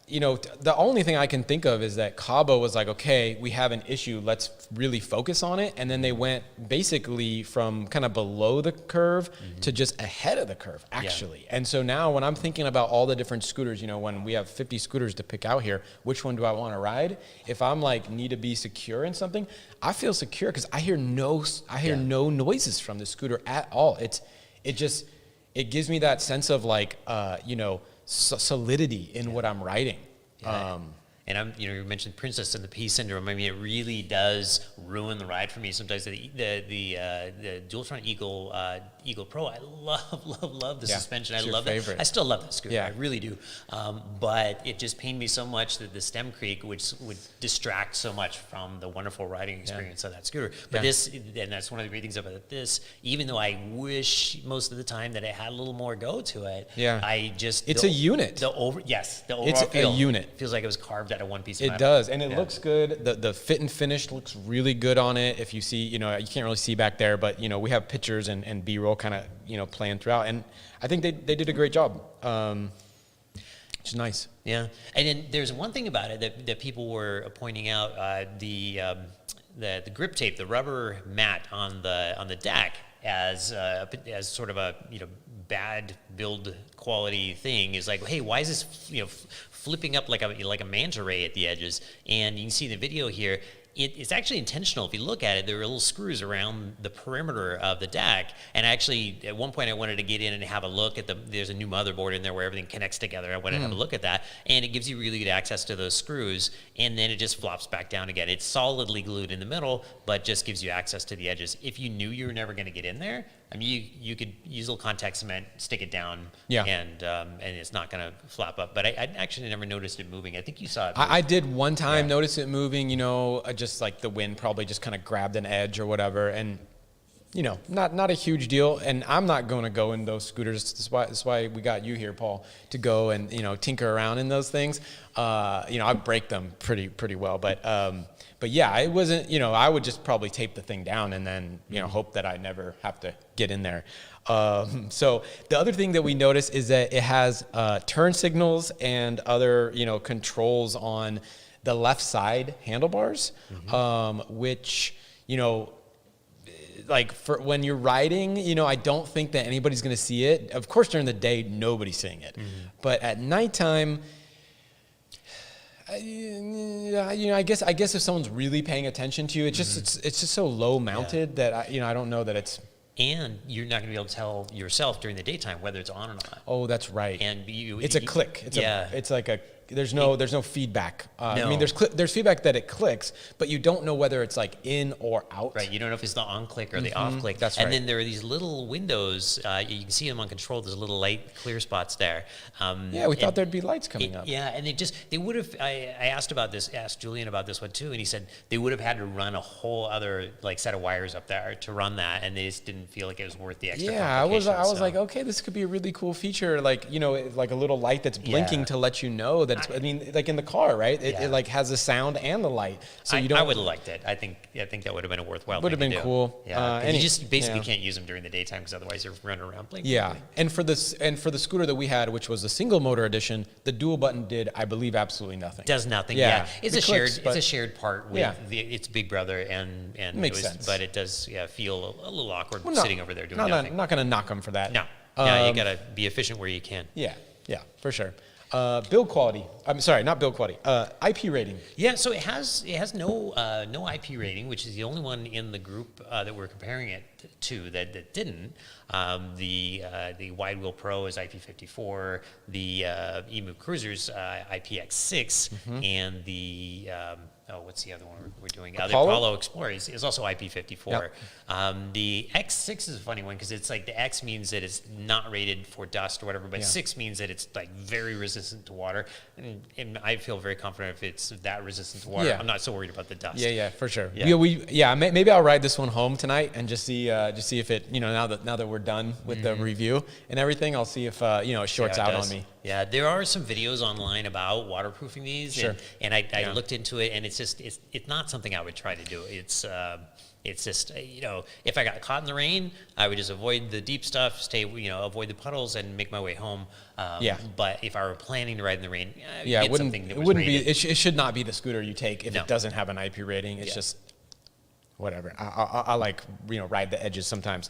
the only thing I can think of is that Kaabo was like, okay, we have an issue, let's really focus on it. And then they went basically from kind of below the curve to just ahead of the curve, actually. Yeah. And so now when I'm thinking about all the different scooters, when we have 50 scooters to pick out here, which one do I want to ride? If I'm like, need to be secure in something, I feel secure because I hear no noises from the scooter at all. It gives me that sense of like, solidity in what I'm writing. Yeah. And you mentioned Princess and the P syndrome. I mean, it really does ruin the ride for me. Sometimes the Dualtron Eagle Pro, I love the suspension. I love it. I still love that scooter. I really do. But it just pained me so much that the stem creak would distract so much from the wonderful riding experience of that scooter. But and that's one of the great things about this. Even though I wish most of the time that it had a little more go to it. Yeah. It's a unit. The overall it's feel. A unit. Feels like it was carved out of one piece of metal. It does, and it looks good. The fit and finish looks really good on it. If you see, you can't really see back there, but we have pictures and B-roll kind of playing throughout, and I think they did a great job. Which is nice. Yeah, and then there's one thing about it that people were pointing out: the grip tape, the rubber mat on the deck, as sort of a bad build quality thing is like, hey, why is this flipping up like a manta ray at the edges? And you can see in the video here, it's actually intentional. If you look at it, there are little screws around the perimeter of the deck. And actually, at one point, I wanted to get in and have a look at there's a new motherboard in there where everything connects together. I wanted to have a look at that. And it gives you really good access to those screws. And then it just flops back down again. It's solidly glued in the middle, but just gives you access to the edges. If you knew you were never going to get in there, I mean, you could use a little contact cement, stick it down, and it's not going to flap up. But I actually never noticed it moving. I think you saw it move. I did one time notice it moving, just like the wind probably just kind of grabbed an edge or whatever. And, not a huge deal. And I'm not going to go in those scooters. That's why we got you here, Paul, to go and, tinker around in those things. I break them pretty well. But yeah, it wasn't, I would just probably tape the thing down and then, hope that I never have to get in there. So the other thing that we noticed is that it has turn signals and other, controls on the left side handlebars, which, like for when you're riding, I don't think that anybody's going to see it. Of course, during the day, nobody's seeing it. But at nighttime, I guess if someone's really paying attention to you, it's just so low mounted that I don't know that it's. And you're not going to be able to tell yourself during the daytime whether it's on or not. Oh, that's right. And it's a click. It's like a there's no feedback. I No. mean, there's feedback that it clicks, but you don't know whether it's like in or out. Right, you don't know if it's the on click or the off click. That's and right. then there are these little windows. You can see them on control. There's little light clear spots there. Yeah, we thought there'd be lights coming up. Yeah, and they would have. I asked Julian about this one too, and he said they would have had to run a whole other like set of wires up there to run that, and they just didn't feel like it was worth the extra. Yeah, I was complications, like, okay, this could be a really cool feature, like, you know, like a little light that's blinking to let you know that it's, I mean, like in the car, right? It like has the sound and the light, so you don't. I would have liked it. I think that would have been a worthwhile. Would have thing been to do. cool. Yeah, and you just basically yeah. can't use them during the daytime because otherwise you're running around blinking. Yeah, and for the scooter that we had, which was the single motor edition, the dual button did, I believe, absolutely nothing. Does nothing. Yeah. Yeah, it's It clicks, it's a shared part with Yeah. its big brother and Makes sense. But it does feel a little awkward Well, sitting over there doing nothing. Not going to knock them for that. No, you gotta be efficient where you can. Yeah, for sure. Build quality. I'm sorry, not build quality. IP rating. Yeah, so it has no IP rating, which is the only one in the group that we're comparing it to that didn't. The Wide Wheel Pro is IP54, the EMOVE Cruiser's IPX6, and the what's the other one we're doing? The Apollo Explorer is also IP54. Yep. The X6 is a funny one because it's like the X means that it's not rated for dust or whatever, but 6 means that it's like very resistant to water. And I feel very confident if it's that resistant to water. Yeah. I'm not so worried about the dust. Yeah, for sure. Yeah. Maybe I'll ride this one home tonight and just see if it, you know, now that we're done with the review and everything, I'll see if it shorts out on me. Yeah, there are some videos online about waterproofing these, Sure. and I looked into it, and it's not something I would try to do. It's just if I got caught in the rain, I would just avoid the deep stuff, avoid the puddles, and make my way home. But if I were planning to ride in the rain, It wouldn't be. rated. It should not be the scooter you take if it doesn't have an IP rating. It's just whatever. I like ride the edges sometimes.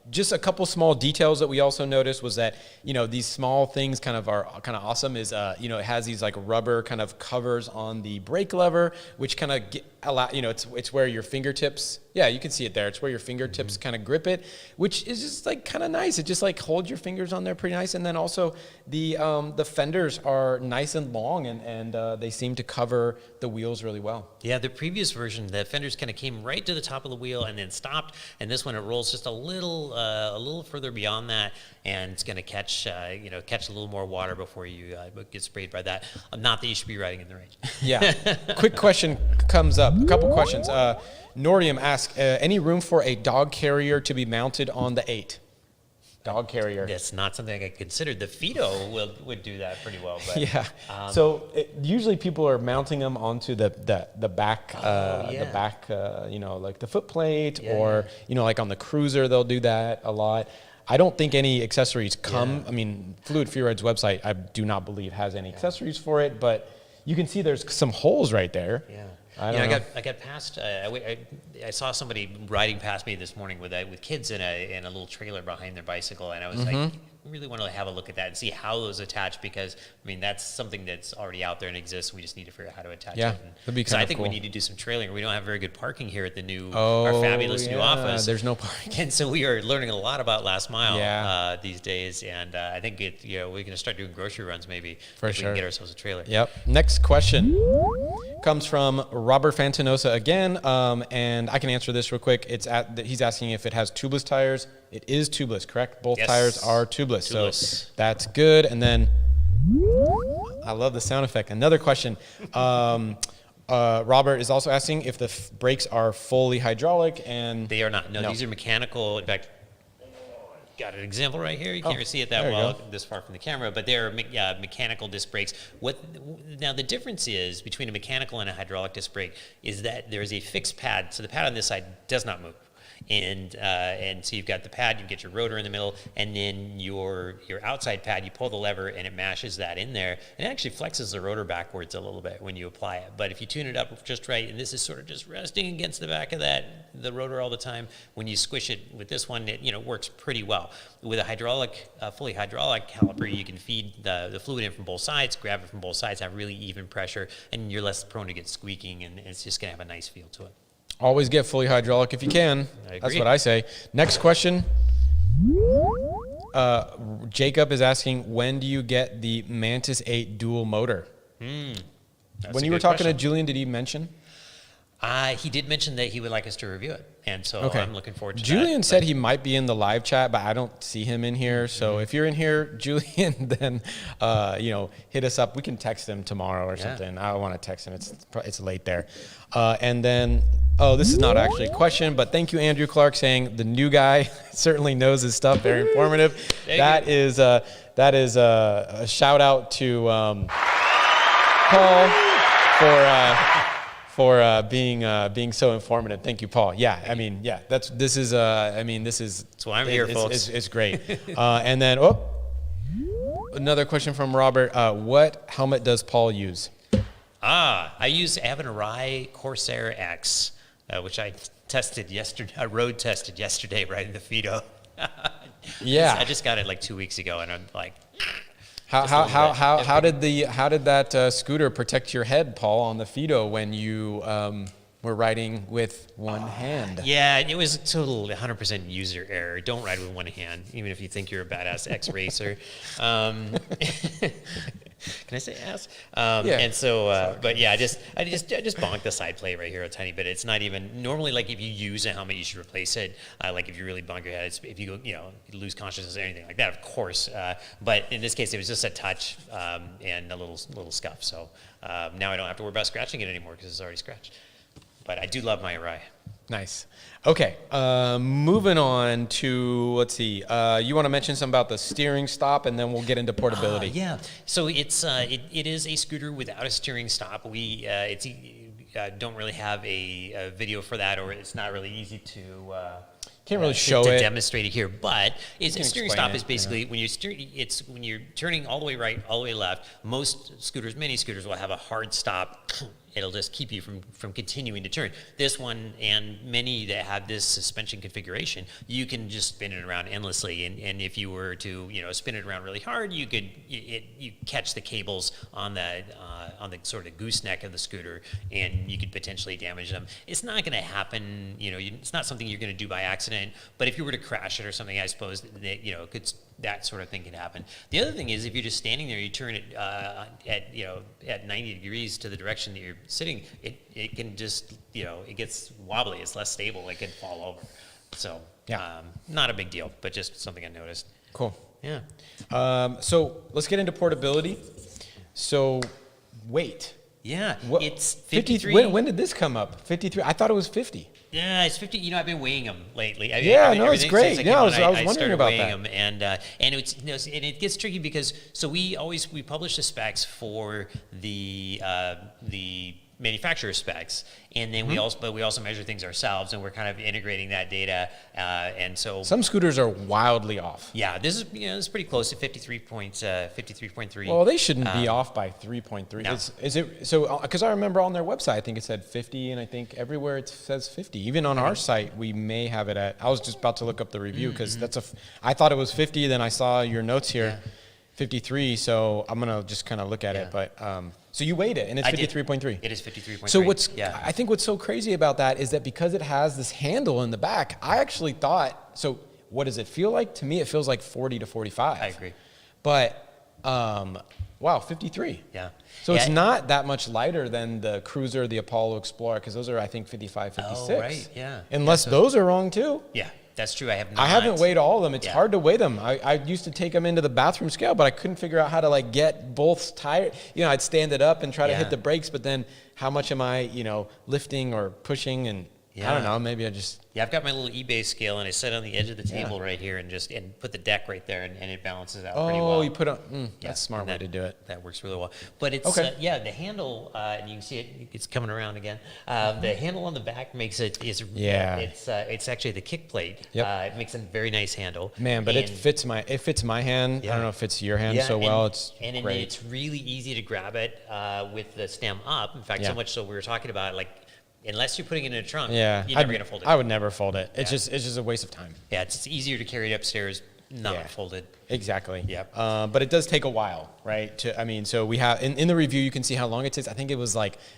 Just a couple small details that we also noticed was that these small things are awesome. Is it has these like rubber kind of covers on the brake lever, which kind of it's where your fingertips. Yeah, you can see it there. It's where your fingertips kind of grip it, which is just like kind of nice. It just like holds your fingers on there pretty nice. And then also the fenders are nice and long, and they seem to cover the wheels really well. Yeah, the previous version, the fenders kind of came right to the top of the wheel and then stopped. And this one, it rolls just a little further beyond that, and it's going to catch a little more water before you get sprayed by that. Not that you should be riding in the rain. Yeah. Quick question comes up. A couple questions. Nordium asks, any room for a dog carrier to be mounted on the 8? Dog carrier. That's not something I considered. The Fido would do that pretty well. But, yeah. So usually people are mounting them onto the back, the back, like the foot plate, or like on the Cruiser they'll do that a lot. I don't think any accessories come. Yeah. I mean, FluidFreeRide's website, I do not believe has any accessories for it, but you can see there's some holes right there. Yeah. I got past. I saw somebody riding past me this morning with kids in a little trailer behind their bicycle, and I was like, I really want to have a look at that and see how those attach, because I mean that's something that's already out there and exists. We just need to figure out how to attach it. That'd be so kind I of think cool. we need to do some trailing. We don't have very good parking here at the our fabulous new office. There's no parking, and so we are learning a lot about last mile these days. And I think we're going to start doing grocery runs maybe if we can get ourselves a trailer. Yep. Next question comes from Robert Fantinosa again, and I can answer this real quick. He's asking if it has tubeless tires. It is tubeless, correct? Both tires are tubeless, so that's good. And then I love the sound effect. Another question. Robert is also asking if the brakes are fully hydraulic, and they are not. No, these are mechanical. In fact, got an example right here. You can't really see it that well this far from the camera, but they're mechanical disc brakes. Now the difference is between a mechanical and a hydraulic disc brake is that there is a fixed pad, so the pad on this side does not move. And so you've got the pad, you get your rotor in the middle, and then your outside pad, you pull the lever and it mashes that in there, and it actually flexes the rotor backwards a little bit when you apply it. But if you tune it up just right, and this is sort of just resting against the back of the rotor all the time, when you squish it with this one, it works pretty well. With a fully hydraulic caliper, you can feed the fluid in from both sides, grab it from both sides, have really even pressure, and you're less prone to get squeaking, and it's just going to have a nice feel to it. Always get fully hydraulic if you can. That's what I say. Next question Jacob is asking, when do you get the Mantis 8 dual motor? When you were talking to Julian, did he mention? He did mention that he would like us to review it, and so I'm looking forward to that. Julian said he might be in the live chat, but I don't see him in here. So if you're in here, Julian, then hit us up. We can text him tomorrow or something. I don't want to text him; it's late there. And then, this is not actually a question, but thank you, Andrew Clark, saying the new guy certainly knows his stuff. Very informative. That is a shout out to Paul for being so informative. Thank you, Paul. This is That's why I'm here, folks. It's great. And then another question from Robert. What helmet does Paul use? I have an Arai Corsair X, which I tested yesterday. I road tested yesterday right in the Fido. I just got it like 2 weeks ago, and I'm like. How did that scooter protect your head, Paul, on the Fido when you were riding with one hand? Yeah, it was a total 100% user error. Don't ride with one hand, even if you think you're a badass ex-racer. Can I say ass? And so, I just bonked the side plate right here a tiny bit. It's not even normally like if you use a helmet, you should replace it. Like if you really bonk your head, if you go, you lose consciousness or anything like that, of course. But in this case, it was just a touch and a little scuff. So now I don't have to worry about scratching it anymore because it's already scratched. But I do love my Arai. Nice. Okay, moving on to, let's see, you want to mention something about the steering stop, and then we'll get into portability. So it's it is a scooter without a steering stop. We don't really have a video for that, or it's not really easy to can't really show to it. demonstrate it here. But a steering stop is basically when you're turning all the way right, all the way left. Most scooters, many scooters, will have a hard stop. It'll just keep you from continuing to turn. This one and many that have this suspension configuration, you can just spin it around endlessly. And if you were to spin it around really hard, you catch the cables on the sort of gooseneck of the scooter, and you could potentially damage them. It's not going to happen. It's not something you're going to do by accident. But if you were to crash it or something, I suppose that that sort of thing can happen. The other thing is if you're just standing there, you turn it at 90 degrees to the direction that you're sitting, it can just, it gets wobbly, it's less stable, it can fall over. So not a big deal, but just something I noticed. Cool. Yeah. So let's get into portability. So weight. Yeah, it's 53. When did this come up? 53. I thought it was 50. Yeah, it's 50. I've been weighing them lately. It's great. I was wondering about that. Them, and it gets tricky because we publish the specs for the manufacturer specs, and then we also measure things ourselves, and we're kind of integrating that data, and so some scooters are wildly off. Yeah, this is this is pretty close to 53.3. Well, they shouldn't be off by 3.3. No. Is it so? Because I remember on their website, I think it said 50, and I think everywhere it says 50. Even on our site, we may have it at. I was just about to look up the review because I thought it was 50. Then I saw your notes here. 53, so I'm gonna just kind of look at it, but so you weighed it, and it's 53.3. It is 53.3. So I think what's so crazy about that is that because it has this handle in the back, I actually thought, so what does it feel like? To me, it feels like 40 to 45. I agree. But, wow, 53. Yeah. So it's not that much lighter than the Cruiser, the Apollo Explorer, because those are, I think, 55, 56. Oh, right, yeah. Unless those are wrong, too. Yeah. That's true. I haven't weighed all of them. It's hard to weigh them. I used to take them into the bathroom scale, but I couldn't figure out how to get both tires. I'd stand it up and try to hit the brakes, but then how much am I, lifting or pushing? And I don't know. Maybe I just. Yeah, I've got my little eBay scale, and I sit on the edge of the table right here and put the deck right there, and it balances out pretty well. Oh, you put on. That's a smart way to do it. That works really well. But it's the handle, and you can see it's coming around again. The handle on the back makes it it's actually the kick plate. Yep. It makes a very nice handle. Man, but it fits my hand. I don't know if it fits your hand so well. It's great. It's really easy to grab it with the stem up. In fact, so much so we were talking about unless you're putting it in a trunk, you're never going to fold it. I would never fold it. It's just a waste of time. Yeah, it's easier to carry it upstairs, not folded. Exactly. Yep. But it does take a while, right? So we have in the review you can see how long it takes. I think it was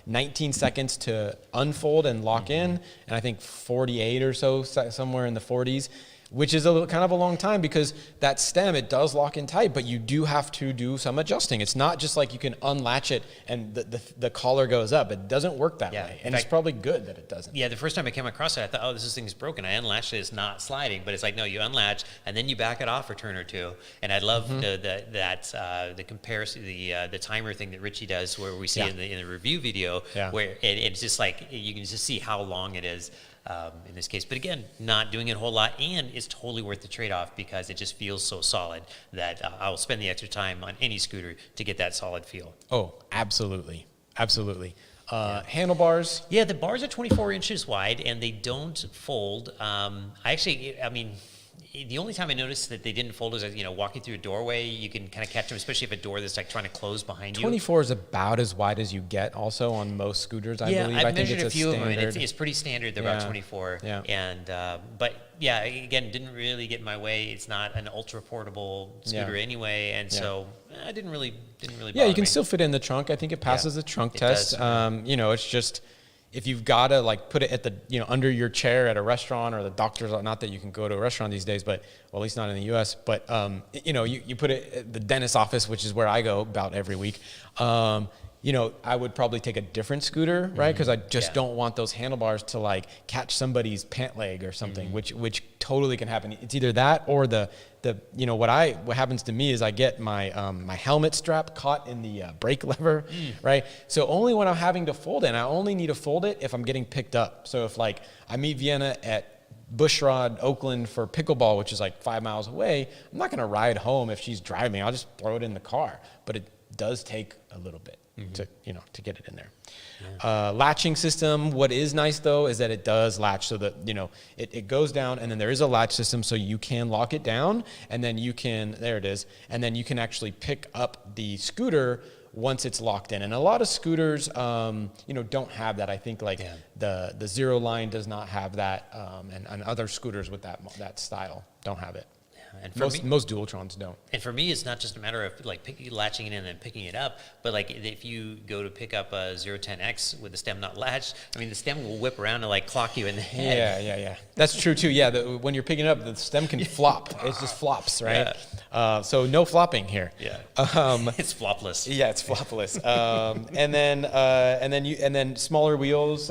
19 seconds to unfold and lock in, and I think 48 or so, somewhere in the 40s. which is kind of a long time because that stem, it does lock in tight, but you do have to do some adjusting. It's not just like you can unlatch it and the collar goes up. It doesn't work that way. And it's probably good that it doesn't. Yeah, the first time I came across it, I thought, oh, this thing's broken. I unlatched it, it's not sliding. But it's like, no, you unlatch and then you back it off for a turn or two. And I love the comparison, the timer thing that Richie does, where we see in the review video, where it's just like, you can just see how long it is. In this case, but again, not doing it a whole lot, and it's totally worth the trade-off because it just feels so solid that I'll spend the extra time on any scooter to get that solid feel. Oh, absolutely, absolutely. Handlebars. Yeah, the bars are 24 inches wide and they don't fold. The only time I noticed that they didn't fold is, walking through a doorway, you can kind of catch them, especially if a door that's like trying to close behind you. 24 is about as wide as you get also on most scooters, I believe. I've I think measured it's a few standard. of them, and it's pretty standard. They're about 24. Yeah. And, but again, didn't really get in my way. It's not an ultra portable scooter anyway. And so I didn't really bother you can me. still fit in the trunk. I think it passes the trunk test. Does. It's just, if you've got to like put it at the, under your chair at a restaurant or the doctor's, not that you can go to a restaurant these days, but well, at least not in the US, but you put it at the dentist's office, which is where I go about every week. I would probably take a different scooter, right? Because I just don't want those handlebars to like catch somebody's pant leg or something, which totally can happen. It's either that or what happens to me is I get my my helmet strap caught in the brake lever, right? So only when I'm having to fold it, and I only need to fold it if I'm getting picked up. So if like I meet Vienna at Bushrod, Oakland for pickleball, which is like 5 miles away, I'm not gonna ride home if she's driving. I'll just throw it in the car. But it does take a little bit to get it in there. Latching system. What is nice though is that it does latch so that it goes down, and then there is a latch system so you can lock it down, and then you can, there it is, and then you can actually pick up the scooter once it's locked in. And a lot of scooters don't have that. I think the Zero line does not have that, and other scooters with that style don't have it. And most Dualtrons don't. And for me, it's not just a matter of like latching it in and picking it up, but like if you go to pick up a 010X with the stem not latched, the stem will whip around and like clock you in the head. Yeah. That's true too. Yeah, when you're picking it up, the stem can flop. It just flops, right? Yeah. So no flopping here. Yeah. It's flopless. Yeah, it's flopless. and then smaller wheels,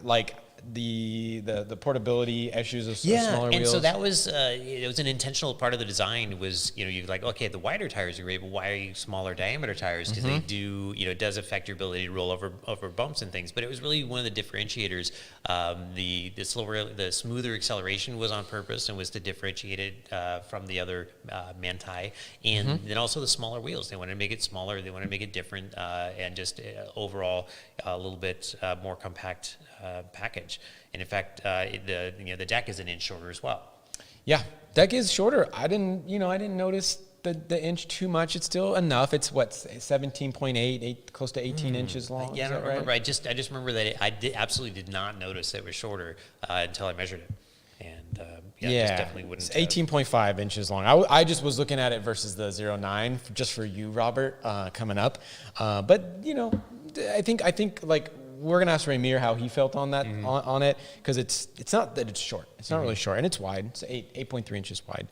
like the portability issues of smaller wheels. And so that was it was an intentional part of the design. Was you're like, okay, the wider tires are great, but why are you smaller diameter tires? Because they do it does affect your ability to roll over bumps and things. But it was really one of the differentiators. The smoother acceleration was on purpose and was to differentiate it from the other Manti, and then also the smaller wheels. They wanted to make it smaller. They wanted to make it different, and just overall a little bit more compact package. And in fact, the deck is an inch shorter as well. Yeah, deck is shorter. I didn't notice the inch too much. It's still enough. It's 17.8, close to 18 inches long. Yeah, I don't remember. I just remember that I absolutely did not notice that it was shorter until I measured it. And just definitely wouldn't. It's 18.5 inches long. I just was looking at it versus the 09 just for you, Robert, coming up. But I think like we're gonna ask Ramier how he felt on that on it, because it's not that it's short. It's not really short, and it's wide. It's 8.3 inches wide.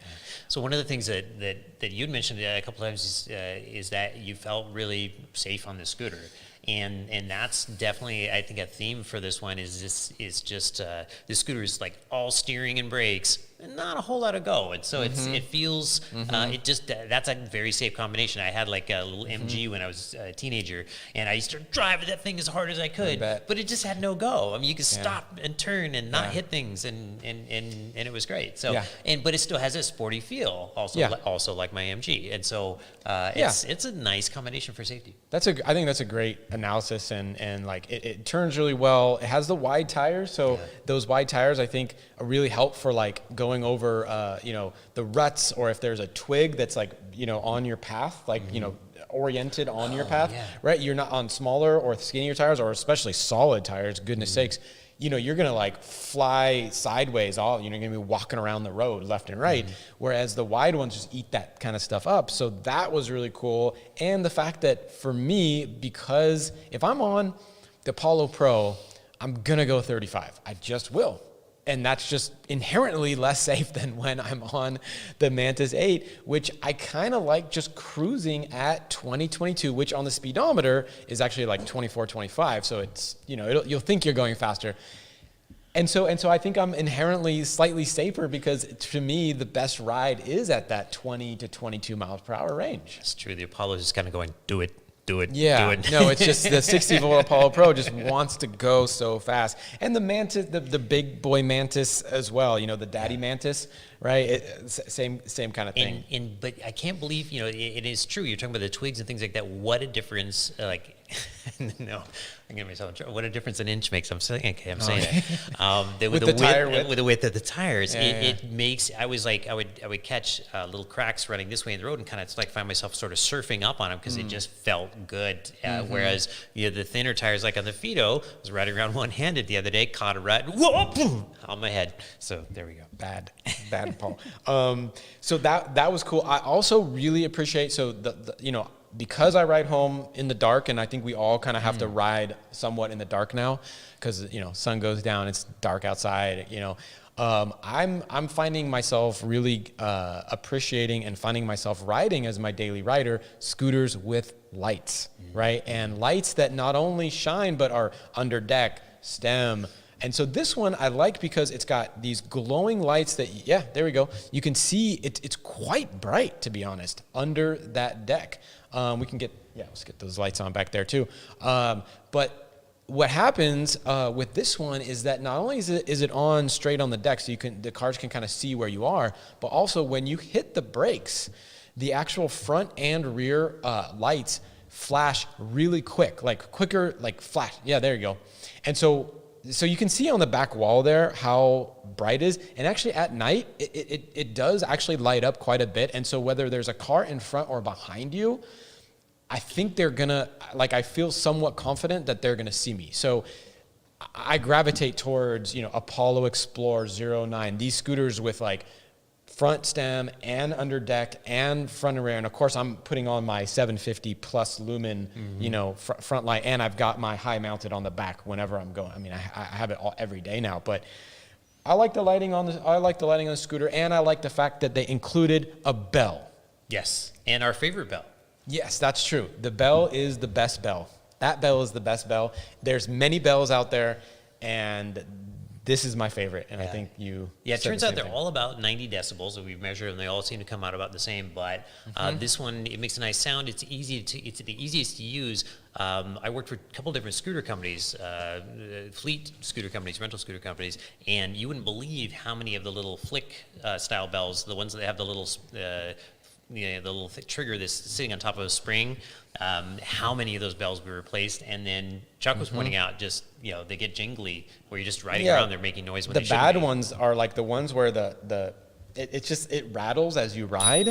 So one of the things that you'd mentioned a couple times is that you felt really safe on the scooter. And that's definitely, I think, a theme for this one is just the scooter is like all steering and brakes and not a whole lot of go. And so it feels, that's a very safe combination. I had like a little MG when I was a teenager, and I used to drive that thing as hard as I could, but it just had no go. You could stop and turn and not hit things, and it was great. So, but it still has a sporty feel, also like my MG. And so it's a nice combination for safety. I think that's a great analysis, and like it turns really well. It has the wide tires, so those wide tires I think really help for like going over the ruts, or if there's a twig that's like on your path, like oriented on your path, right? You're not on smaller or skinnier tires, or especially solid tires, goodness sakes, you're gonna like fly sideways you're gonna be walking around the road left and right, whereas the wide ones just eat that kind of stuff up. So that was really cool. And the fact that for me, because if I'm on the Apollo Pro, I'm gonna go 35. I just will. and that's just inherently less safe than when I'm on the Mantis 8, which I kind of like just cruising at 20-22, which on the speedometer is actually like 24-25. So it's, you'll think you're going faster. And so I think I'm inherently slightly safer because to me, the best ride is at that 20 to 22 miles per hour range. It's true. The Apollo is just kind of going, do it. Yeah, do it. No, it's just the 60-volt Apollo Pro just wants to go so fast. And the Mantis, the big boy Mantis as well, the daddy Mantis, right? Same kind of thing. But I can't believe, it is true. You're talking about the twigs and things like that. What a difference, no, I'm getting myself in trouble. What a difference an inch makes. I'm saying it. With the width of the tires, it makes. I was like, I would catch little cracks running this way in the road and kind of like find myself sort of surfing up on them because it just felt good. Whereas the thinner tires, like on the Fido, I was riding around one-handed the other day, caught a rut, whoa, boom, on my head. So there we go. Bad, Paul. So that was cool. I also really appreciate because I ride home in the dark, and I think we all kind of have to ride somewhat in the dark now because sun goes down, it's dark outside. I'm finding myself really appreciating and finding myself riding as my daily rider scooters with lights, right? And lights that not only shine but are under deck, stem. And so this one I like because it's got these glowing lights that, there we go. You can see it's quite bright, to be honest, under that deck. Let's get those lights on back there too. But what happens with this one is that not only is it on straight on the deck, so the cars can kind of see where you are, but also when you hit the brakes, the actual front and rear lights flash really quick, like quicker, like flash. Yeah, there you go. And so you can see on the back wall there how bright it is. And actually at night, it does actually light up quite a bit. And so whether there's a car in front or behind you, I think they're gonna, I feel somewhat confident that they're gonna see me. So I gravitate towards, Apollo Explorer 09, these scooters with front stem and under deck and front and rear. And of course I'm putting on my 750 plus lumen, front light, and I've got my high mounted on the back whenever I'm going. I mean, I have it every day now, but I like the lighting on the scooter, and I like the fact that they included a bell. Yes, and our favorite bell. Yes, that's true. The bell is the best bell. That bell is the best bell. There's many bells out there, and this is my favorite, and I think you. Yeah, it turns out they're all about 90 decibels that we measure, and they all seem to come out about the same. But this one, it makes a nice sound. It's the easiest to use. I worked for a couple different scooter companies, fleet scooter companies, rental scooter companies, and you wouldn't believe how many of the little flick style bells, the ones that have the little. The little trigger that's sitting on top of a spring, how many of those bells we replaced. And then Chuck was pointing out just, they get jingly where you're just riding around, they're making noise when they shouldn't be. The bad ones are like the ones where it rattles as you ride.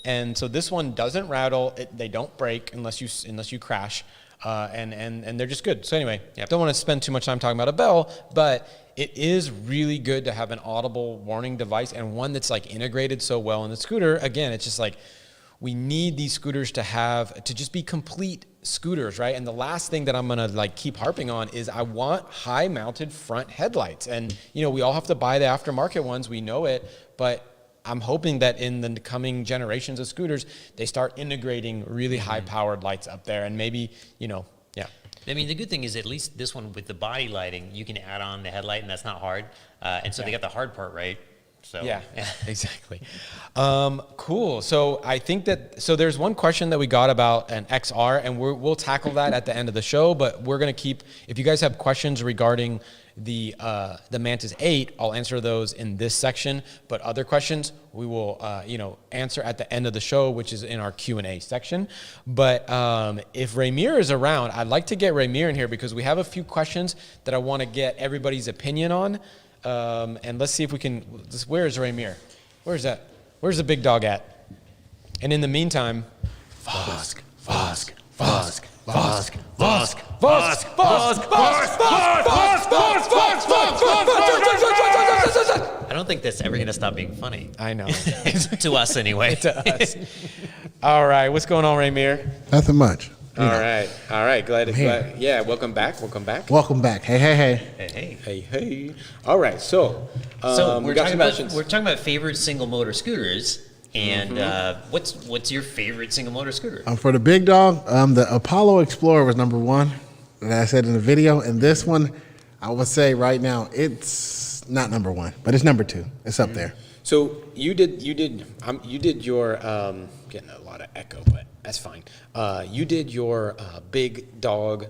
And so this one doesn't rattle, they don't break unless you crash. And they're just good. So anyway, don't want to spend too much time talking about a bell, but it is really good to have an audible warning device and one that's integrated so well in the scooter. Again, it's just we need these scooters to just be complete scooters, right? And the last thing that I'm gonna keep harping on is I want high mounted front headlights. And we all have to buy the aftermarket ones, we know it, but I'm hoping that in the coming generations of scooters, they start integrating really high-powered lights up there, and maybe, I mean, the good thing is at least this one with the body lighting, you can add on the headlight, and that's not hard. And so they got the hard part right. So yeah, exactly. Cool. So I think there's one question that we got about an XR, and we'll tackle that at the end of the show. But we're gonna if you guys have questions regarding the Mantis 8, I'll answer those in this section. But other questions we will answer at the end of the show, which is in our Q&A section. But if Ramier is around, I'd like to get Ramier in here because we have a few questions that I want to get everybody's opinion on. And let's see if we can. Where is Ramier? Where's that? Where's the big dog at? And in the meantime, Vosk. I don't think that's ever going to stop being funny. I know. To us, anyway. To us. All right. What's going on, Ramier? Nothing much. All right. Glad. Yeah, welcome back. Welcome back. Hey. Hey. All right, so we're talking about favorite single motor scooters, and what's your favorite single motor scooter? For the big dog, the Apollo Explorer was number one, that I said in the video, and this one, I would say right now, it's not number one, but it's number two. It's up there. So you did your getting a lot of echo, but that's fine. You did your big dog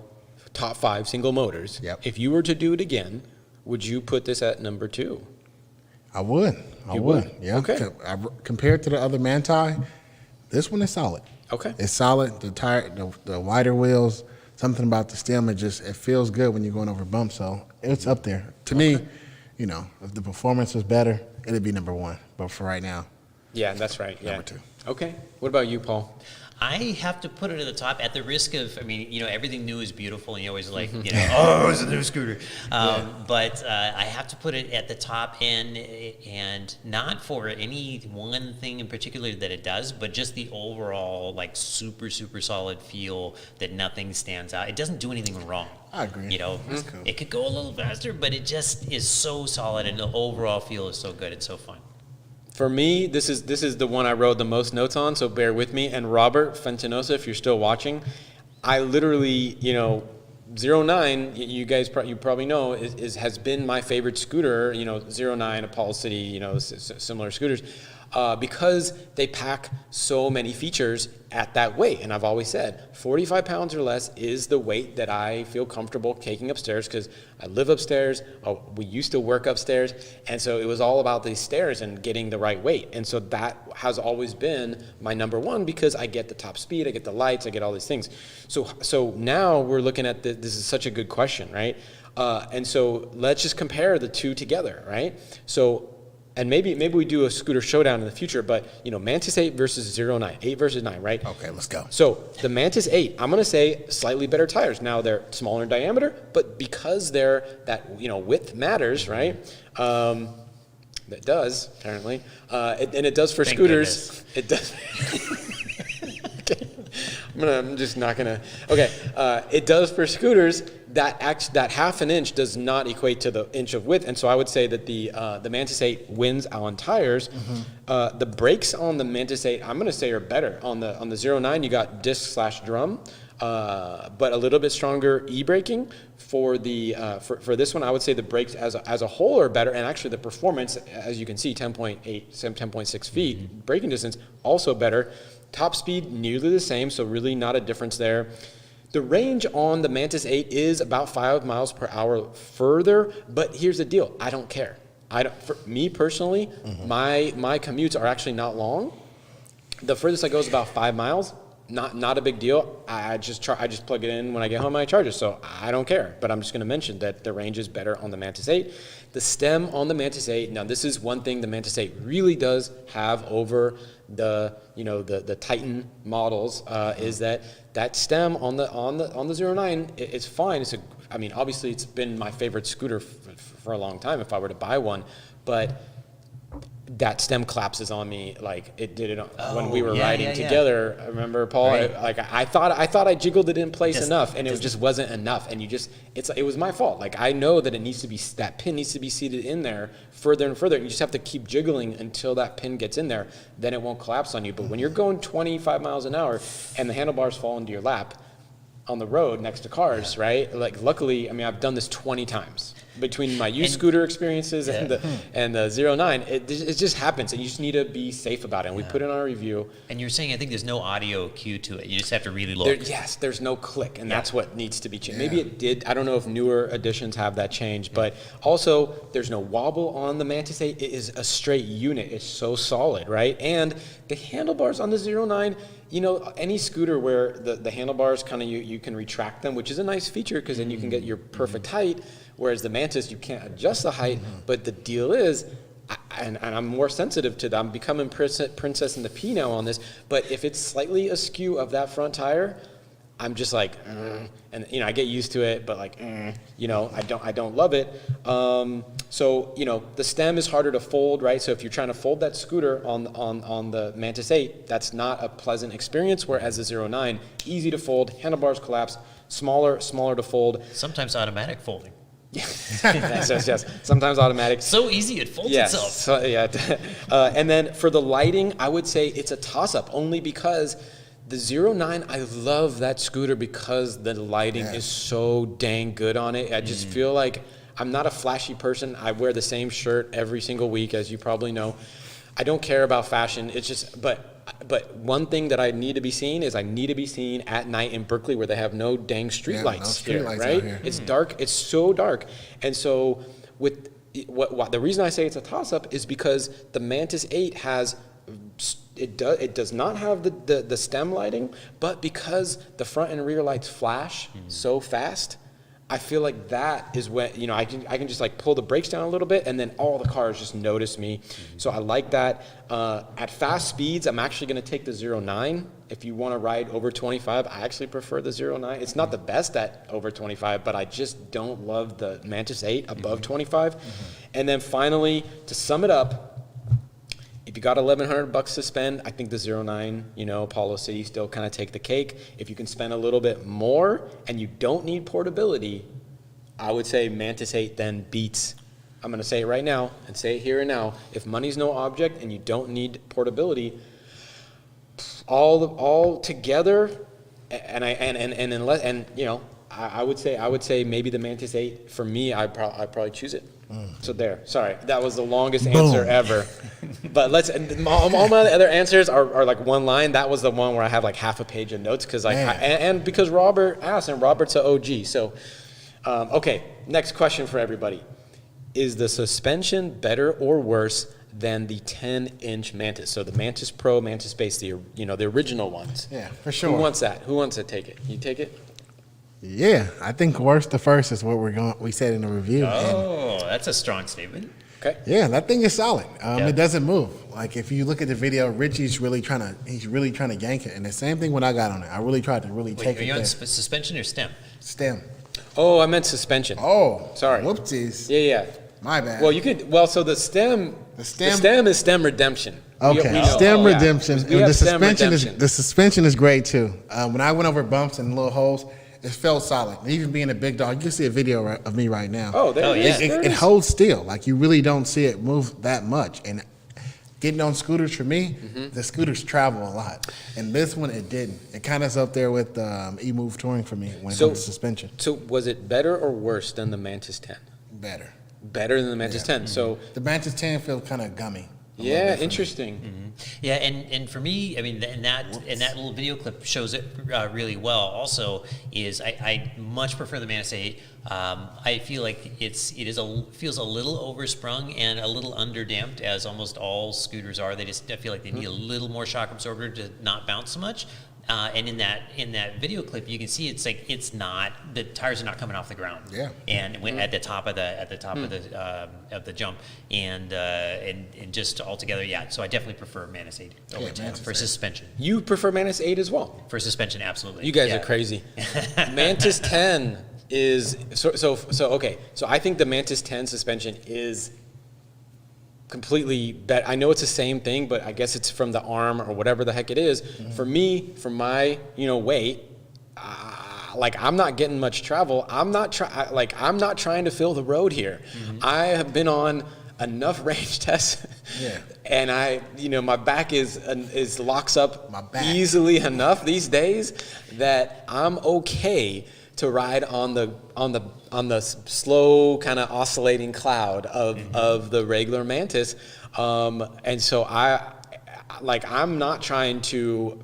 top 5 single motors. Yep. If you were to do it again, would you put this at number 2? I would. Yeah. Okay. Compared to the other Manti, this one is solid. Okay. It's solid. The tire, the wider wheels, something about the stem, it feels good when you're going over bumps. So it's up there. To me, if the performance was better, it'd be number 1. But for right now, yeah, that's right. Yeah. Number 2. Okay. What about you, Paul? I have to put it at the top at the risk of, everything new is beautiful and you always like, oh, it's a new scooter. But I have to put it at the top and not for any one thing in particular that it does, but just the overall like super, super solid feel that nothing stands out. It doesn't do anything wrong. I agree. That's cool. It could go a little faster, but it just is so solid and the overall feel is so good. It's so fun. For me, this is the one I wrote the most notes on, so bear with me. And Robert Fentinosa, if you're still watching, I literally, 09, you guys you probably know, has been my favorite scooter, 09, Apollo City, similar scooters, because they pack so many features at that weight. And I've always said 45 pounds or less is the weight that I feel comfortable taking upstairs, because I live upstairs. We used to work upstairs. And so it was all about these stairs and getting the right weight. And so that has always been my number 1, because I get the top speed, I get the lights, I get all these things. So now we're looking at this is such a good question, right? And so let's just compare the two together, right? So, and maybe we do a scooter showdown in the future, but Mantis 8 versus 09, 8 versus 9, right? Okay, let's go. So the Mantis 8, I'm gonna say slightly better tires. Now they're smaller in diameter, but because they're that width matters, right? That does apparently, and it does for Thank scooters. goodness. It does. Okay. I'm just not gonna. Okay, it does for scooters. That half an inch does not equate to the inch of width, and so I would say that the Mantis 8 wins on tires. The brakes on the Mantis 8, I'm gonna say, are better. On the 09, you got disc/drum, but a little bit stronger e-braking. For the for this one, I would say the brakes as a whole are better, and actually the performance, as you can see, 10.6 feet braking distance, also better. Top speed nearly the same, so really not a difference there. The range on the Mantis 8 is about 5 miles per hour further, but here's the deal: I don't care. For me personally, my commutes are actually not long. The furthest I go is about 5 miles. Not a big deal. I just plug it in when I get home and I charge it, so I don't care. But I'm just going to mention that the range is better on the Mantis 8. The stem on the Mantis 8. Now this is one thing the Mantis 8 really does have over the Titan models, is that stem on the 09 is fine. Obviously it's been my favorite scooter for a long time if I were to buy one, but that stem collapses on me like it did when we were riding together. I remember, Paul, Right. I thought I jiggled it in place enough, and it just wasn't enough. And it was my fault. Like, I know that that pin needs to be seated in there further and further. And you just have to keep jiggling until that pin gets in there. Then it won't collapse on you. But when you're going 25 miles an hour and the handlebars fall into your lap on the road next to cars, right? Like, luckily, I've done this 20 times between my used scooter experiences and the 09. It just happens, and you just need to be safe about it. And we put it on our review. And you're saying, I think there's no audio cue to it. You just have to really look. There's no click, and that's what needs to be changed. Maybe it did. I don't know if newer editions have that change, but also there's no wobble on the Mantis 8. It is a straight unit. It's so solid, right? And the handlebars on the 09, any scooter where the handlebars kind of you can retract them, which is a nice feature because then you can get your perfect height. Whereas the Mantis, you can't adjust the height. But the deal is, and I'm more sensitive to that. I'm becoming princess in the pea now on this. But if it's slightly askew of that front tire, I'm just like, and you know, I get used to it, but like, you know, I don't love it. So you know, the stem is harder to fold, right? So if you're trying to fold that scooter on the Mantis 8, that's not a pleasant experience. Whereas the 09, easy to fold, handlebars collapse, smaller to fold. Sometimes automatic folding. yes. Sometimes automatic. So easy, it folds itself. So, yeah. And then for the lighting, I would say it's a toss-up, only because the 09, I love that scooter because the lighting is so dang good on it. I just feel like I'm not a flashy person. I wear the same shirt every single week, as you probably know. I don't care about fashion. It's just, but one thing that I need to be seen is I need to be seen at night in Berkeley where they have no dang street lights here, right? It's dark. It's so dark. And so with the reason I say it's a toss-up is because the Mantis 8 has it does not have the stem lighting, but because the front and rear lights flash so fast, I feel like that is when, you know, I can just like pull the brakes down a little bit and then all the cars just notice me. So I like that. At fast speeds, I'm actually going to take the 09. If you want to ride over 25, I actually prefer the 09. It's not the best at over 25, but I just don't love the Mantis 8 above 25. And then finally, to sum it up, if you got $1,100 to spend, I think the 09, you know, Apollo City still kind of take the cake. If you can spend a little bit more and you don't need portability, I would say Mantis 8 then beats. I'm going to say it right now and say it here and now. If money's no object and you don't need portability, all together, and you know, I would say maybe the Mantis 8 for me. I'd probably choose it. So there. Sorry, that was the longest answer ever. But all my other answers are like one line. That was the one where I have like half a page of notes because and because Robert asked, and Robert's an OG. So, okay, next question for everybody: is the suspension better or worse than the 10-inch Mantis? So the Mantis Pro, Mantis Base, the original ones. Yeah, for sure. Who wants that? Who wants to take it? You take it? Yeah, I think worst to first is what we said in the review. Oh, that's a strong statement. Okay. Yeah, that thing is solid. It doesn't move. Like if you look at the video, Richie's really trying to yank it, and the same thing when I got on it. I really tried to take it. Are you on suspension or stem? Stem. Oh, I meant suspension. Oh, sorry. Whoopsies. Yeah. My bad. Well, so the stem is stem redemption. Okay, stem redemption. We The stem suspension is great too. When I went over bumps and little holes, it felt solid. Even being a big dog, you can see a video of me right now. Oh, there it is. It holds still. Like you really don't see it move that much. And getting on scooters for me, the scooters travel a lot. And this one, it didn't. It kind of is up there with EMOVE touring for me when it comes to suspension. So was it better or worse than the Mantis 10? Better. Better than the Mantis 10. So the Mantis 10 feels kind of gummy. Yeah, interesting. Yeah, and for me, I mean, and that little video clip shows it really well. Also, is I much prefer the Mantis 8. I feel like feels a little oversprung and a little underdamped, as almost all scooters are. I feel like they need a little more shock absorber to not bounce so much. And in that video clip, you can see the tires are not coming off the ground. Yeah. And when at the top of the jump, and just altogether, yeah. So I definitely prefer Mantis 8 over 10 for suspension. You prefer Mantis 8 as well? For suspension, absolutely. You guys are crazy. Mantis 10 is so okay. So I think the Mantis 10 suspension is completely better. I know it's the same thing, but I guess it's from the arm or whatever the heck it is. For me, for my weight, like I'm not getting much travel. I'm not trying to fill the road here. I have been on enough range tests, and my back is locks up easily enough these days that I'm okay to ride on the slow kind of oscillating cloud of the regular Mantis, and so I'm not trying to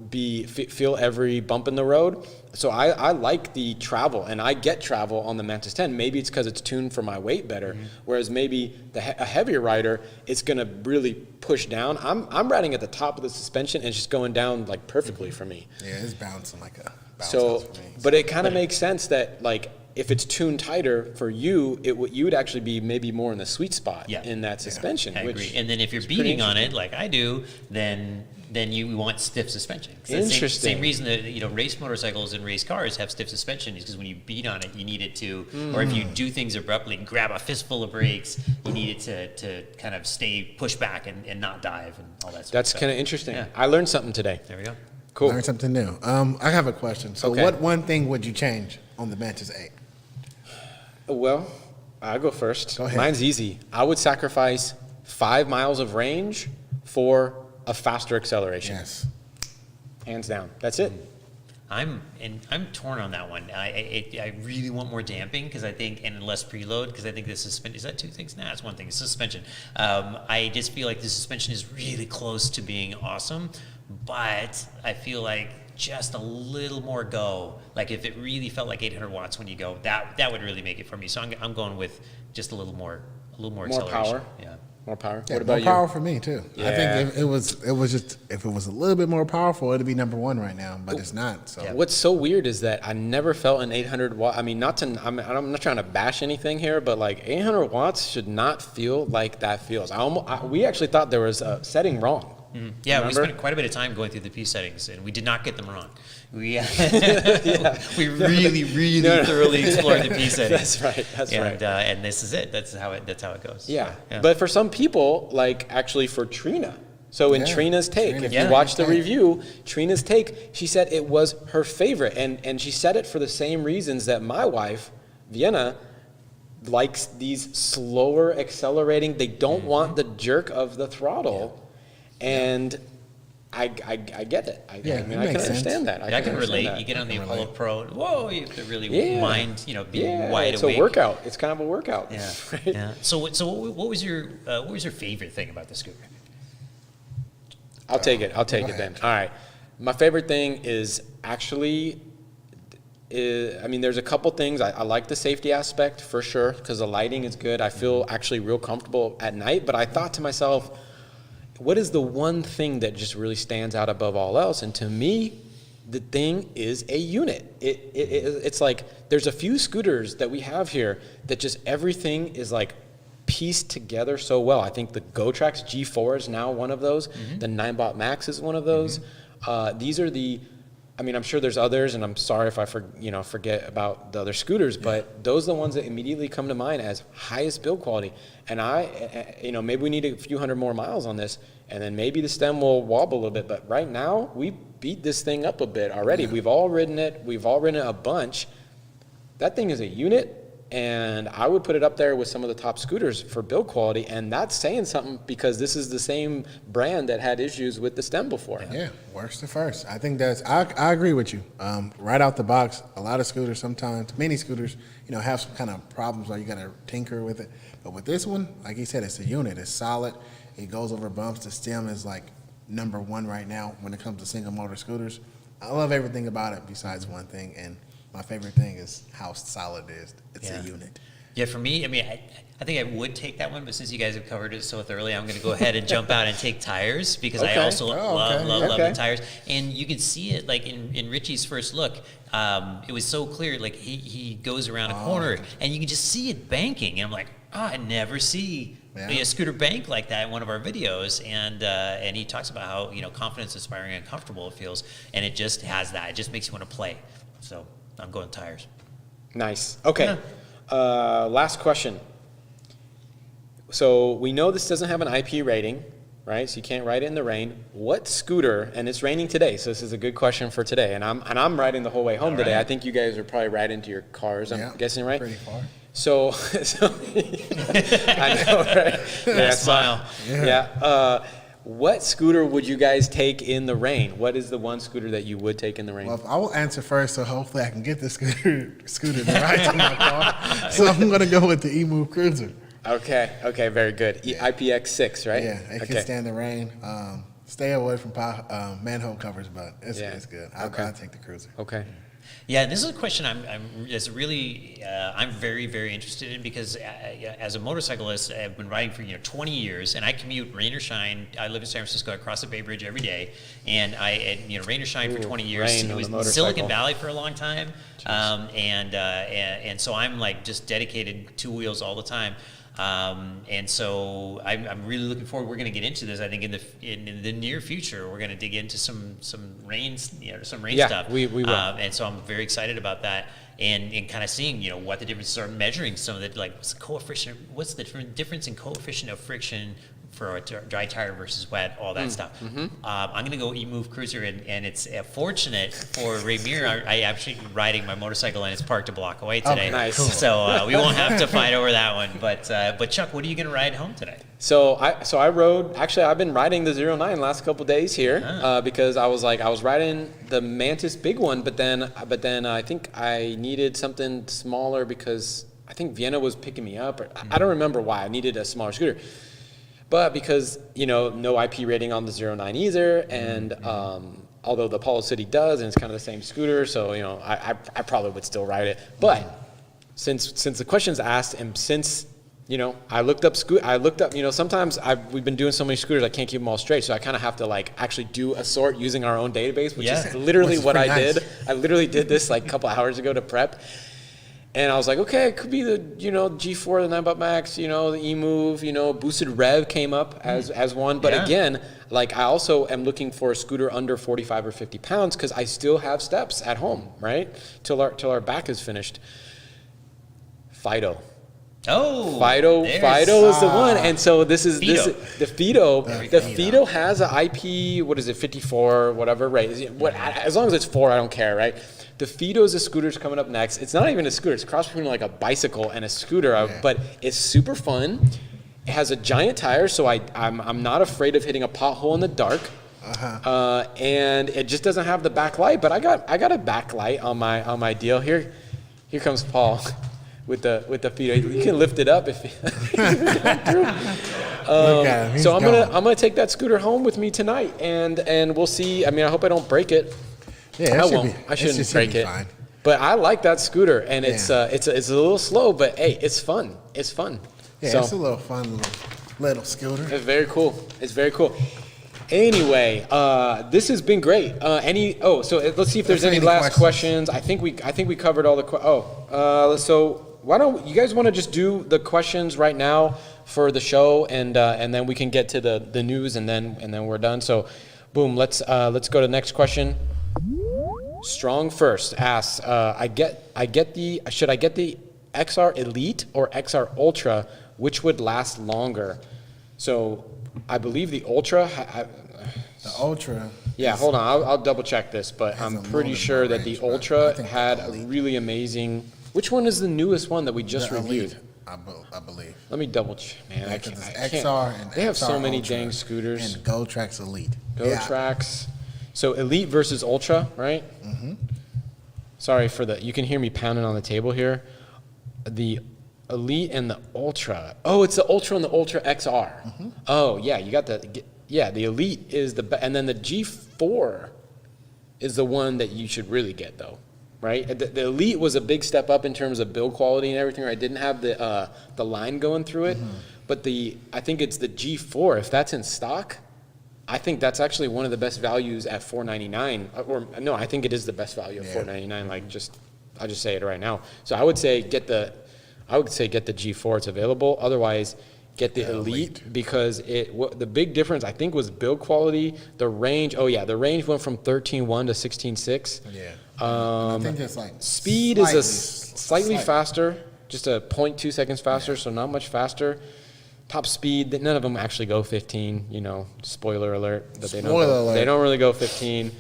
feel every bump in the road. So I like the travel, and I get travel on the Mantis 10. Maybe it's because it's tuned for my weight better, whereas maybe a heavier rider, it's going to really push down. I'm riding at the top of the suspension, and it's just going down like perfectly for me. Yeah, it's bouncing like a bounce house for me. But it kind of makes sense that like if it's tuned tighter for you, you would actually be maybe more in the sweet spot in that suspension. I agree. And then if you're beating on it like I do, then then you want stiff suspension. Interesting. Same reason that race motorcycles and race cars have stiff suspension is because when you beat on it, you need it to, or if you do things abruptly, grab a fistful of brakes, you need it to kind of stay pushed back and not dive and all that stuff. That's kind of interesting. Yeah. I learned something today. There we go. Cool. Learn something new. I have a question. So Okay. what one thing would you change on the Mantis 8? Well, I'll go first. Go ahead. Mine's easy. I would sacrifice 5 miles of range for a faster acceleration. Yes. Hands down. That's it. I'm torn on that one. I really want more damping because I think, and less preload because I think the suspension, is that two things? Nah, it's one thing, it's suspension. I just feel like the suspension is really close to being awesome, but I feel like just a little more go. Like if it really felt like 800 watts when you go, that would really make it for me. So I'm going with just a little more acceleration. Power. Yeah. More power. Yeah, What about more you? power for me too. I Yeah. think if it was a little bit more powerful, it'd be number 1 right now, but it's not. So What's so weird is that I never felt an 800 watt. I mean, I'm not trying to bash anything here, but like 800 watts should not feel like that feels. We actually thought there was a setting wrong. Yeah, we Remember? spent quite a bit of time going through the P settings, and we did not get them wrong. We really thoroughly explored the P settings. That's right. And this is it. That's how it goes. Yeah. But for some people, like actually for Trina. So in Yeah. Trina's take, Trina, if you yeah. watch the take. review, Trina's take, she said it was her favorite. And she said it for the same reasons that my wife, Vienna, likes these slower accelerating. They don't want the jerk of the throttle. And I get it. I Yeah, mean, it I can makes sense. understand that. I can understand relate. that. You get on the I can Apollo relate. Pro, whoa, you have to really Yeah. mind, being Yeah, wide it's awake. a workout. It's kind of a workout. Yeah. Right? Yeah. So what was your favorite thing about the scooter? I'll take it. I'll take Go it then. ahead. All right. My favorite thing is actually, there's a couple things. I like the safety aspect for sure because the lighting is good. I feel actually real comfortable at night. But I thought to myself, what is the one thing that just really stands out above all else? And to me, the thing is a unit. It's like there's a few scooters that we have here that just everything is like pieced together so well. I think the GoTrax G4 is now one of those. The 9bot Max is one of those. These are I'm sure there's others, and I'm sorry if I forget about the other scooters, but those are the ones that immediately come to mind as highest build quality. And maybe we need a few hundred more miles on this, and then maybe the stem will wobble a little bit. But right now, we beat this thing up a bit already. Yeah. We've all ridden it. We've all ridden it a bunch. That thing is a unit. And I would put it up there with some of the top scooters for build quality, and that's saying something because this is the same brand that had issues with the stem before. Yeah, worst to first. I think I agree with you. Right out the box, a lot of scooters sometimes, many scooters, have some kind of problems where you got to tinker with it. But with this one, like he said, it's a unit. It's solid. It goes over bumps. The stem is like number 1 right now when it comes to single motor scooters. I love everything about it besides one thing, and my favorite thing is how solid it is. It's a unit. Yeah, for me, I think I would take that one, but since you guys have covered it so thoroughly, I'm going to go ahead and jump out and take tires because I also love the tires. And you can see it like in Richie's first look. It was so clear, like he goes around a corner and you can just see it banking. And I'm like, I never see a scooter bank like that in one of our videos. And he talks about how confidence inspiring and comfortable it feels, and it just has that. It just makes you want to play. So I'm going tires. Nice. Okay. Last question. So we know this doesn't have an IP rating, right? So you can't ride it in the rain. What scooter, and it's raining today, so this is a good question for today. And I'm riding the whole way home today. I think you guys are probably riding to your cars, I'm guessing, right? Pretty far. So I know, right? Yeah, smile. Yeah. What scooter would you guys take in the rain? What is the one scooter that you would take in the rain? Well, I will answer first, so hopefully I can get the scooter to ride to my car. So I'm going to go with the EMOVE Cruiser. Okay, very good. IPX6, right? Yeah, it can stand the rain. Stay away from manhole covers, but it's good. I'll take the Cruiser. Okay. Yeah, this is a question I'm very, very interested in because as a motorcyclist, I've been riding for 20 years, and I commute rain or shine. I live in San Francisco. I cross the Bay Bridge every day, and rain or shine for 20 years. It was in Silicon Valley for a long time, and so I'm like just dedicated 2 wheels all the time. And so I'm really looking forward. We're going to get into this. I think in the near future, we're going to dig into some rain, some rain stuff. We will. And so I'm very excited about that. And kind of seeing, what the differences are, measuring some of the, what's the difference in coefficient of friction for a dry tire versus wet, all that stuff. I'm going to go EMOVE Cruiser, and it's fortunate for Ramier. I actually raving my motorcycle, and it's parked a block away today. Okay, nice. So we won't have to fight over that one. But Chuck, what are you going to ride home today? So I rode. Actually, I've been riding the 09 last couple days here because I was riding the Mantis big one, but then I think I needed something smaller because I think Vienna was picking me up. Or I don't remember why I needed a smaller scooter, but because no IP rating on the 09 either, and although the Polo City does, and it's kind of the same scooter, so I probably would still ride it. But since the question's asked, and since I looked up, sometimes we've been doing so many scooters, I can't keep them all straight. So I kind of have to actually do a sort using our own database, which is literally what I did. I literally did this a couple hours ago to prep. And I was like, okay, it could be the, G4, the 9 Max, the eMove, boosted rev came up as one. But again, I also am looking for a scooter under 45 or 50 pounds because I still have steps at home, right? Till our back is finished. Fido. Oh, Fido is the one, and so the Fido. The Fido has an IP. What is it? 54, whatever. Right? As long as it's 4, I don't care. Right? The Fido is a scooter's coming up next. It's not even a scooter. It's a cross between a bicycle and a scooter, but it's super fun. It has a giant tire, so I'm not afraid of hitting a pothole in the dark. And it just doesn't have the backlight, but I got a backlight on my deal. Here comes Paul. With the Fido, you can lift it up if. So I'm gonna take that scooter home with me tonight, and we'll see. I mean, I hope I don't break it. Yeah, I shouldn't break it. Fine. But I like that scooter, and it's a little slow, but hey, it's fun. It's fun. Yeah, so, it's a little fun little scooter. It's very cool. Anyway, this has been great. So let's see if there's any last questions. I think we covered all the so. Why don't you guys want to just do the questions right now for the show, and then we can get to the news, and then we're done. So, boom. Let's go to the next question. Strong First asks, should I get the XR Elite or XR Ultra? Which would last longer? So, I believe the Ultra. The Ultra. Yeah, hold on. I'll double check this, but I'm pretty sure that the Ultra had a really amazing. Which one is the newest one that we just reviewed? I believe. Let me double check. Man, I can't. XR and they have XR so many Ultra dang scooters. And GoTrax Elite. GoTrax. So Elite versus Ultra, right? Mm-hmm. Sorry for the. You can hear me pounding on the table here. The Elite and the Ultra. Oh, it's the Ultra and the Ultra XR. Mm-hmm. Oh yeah, you got the. Yeah, the Elite is and then the G4 is the one that you should really get though. Right, the Elite was a big step up in terms of build quality and everything. Right, didn't have the line going through it, but I think it's the G4. If that's in stock, I think that's actually one of the best values at $499. Or no, I think it is the best value at $499. I'll just say it right now. So I would say get the G4. It's available. Otherwise, get the Elite because the big difference I think was build quality, the range. Oh yeah, the range went from 13.1 to 16.6. Yeah. I think that's speed is slightly faster, just a 0.2 seconds faster, so not much faster. Top speed, none of them actually go 15. Spoiler alert, but they don't really go 15.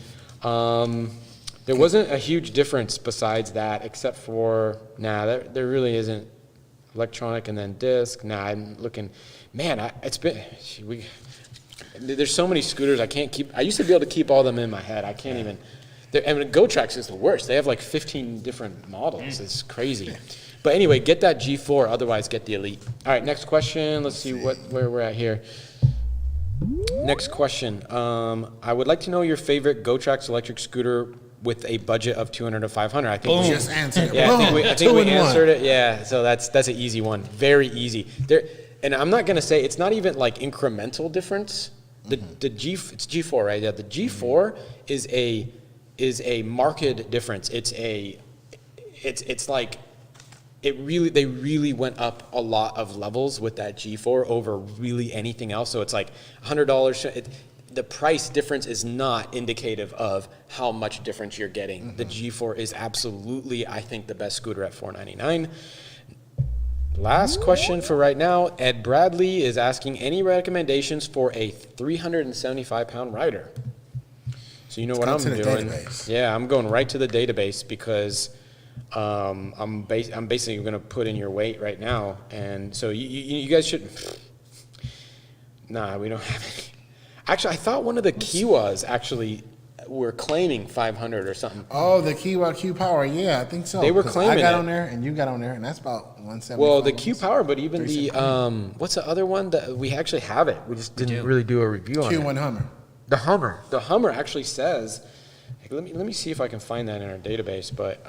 There wasn't a huge difference besides that, except for there really isn't. Electronic and then disc. I'm looking. Man, there's so many scooters I can't keep. I used to be able to keep all of them in my head. I can't even. GoTrax is the worst. They have 15 different models. It's crazy. But anyway, get that G4. Otherwise, get the Elite. All right, next question. Let's see where we're at here. Next question. I would like to know your favorite GoTrax electric scooter with a budget of 200 to 500. I think we just answered it. Yeah, I think we answered it. Yeah, so that's an easy one. Very easy. And I'm not gonna say it's not even incremental difference. It's G4, right? Yeah, the G4 is a marked difference. It's they really went up a lot of levels with that G4 over really anything else. So it's like $100. The price difference is not indicative of how much difference you're getting. The G4 is absolutely, I think, the best scooter at $499. Last question for right now. Ed Bradley is asking any recommendations for a 375-pound rider. So you know what I'm doing? Yeah, I'm going right to the database because I'm basically going to put in your weight right now, and so you guys should. Nah, we don't have any. Actually, I thought one of the Kiwas actually were claiming 500 or something. Oh, the Kiwa Q Power, yeah, I think so. They were claiming I got it. on there and you got on there, and that's about 170. Well, the Q Power, but even the what's the other one that we actually have it? We just didn't really do a review on it. Q1 Hummer. The Hummer actually says. Let me see if I can find that in our database. But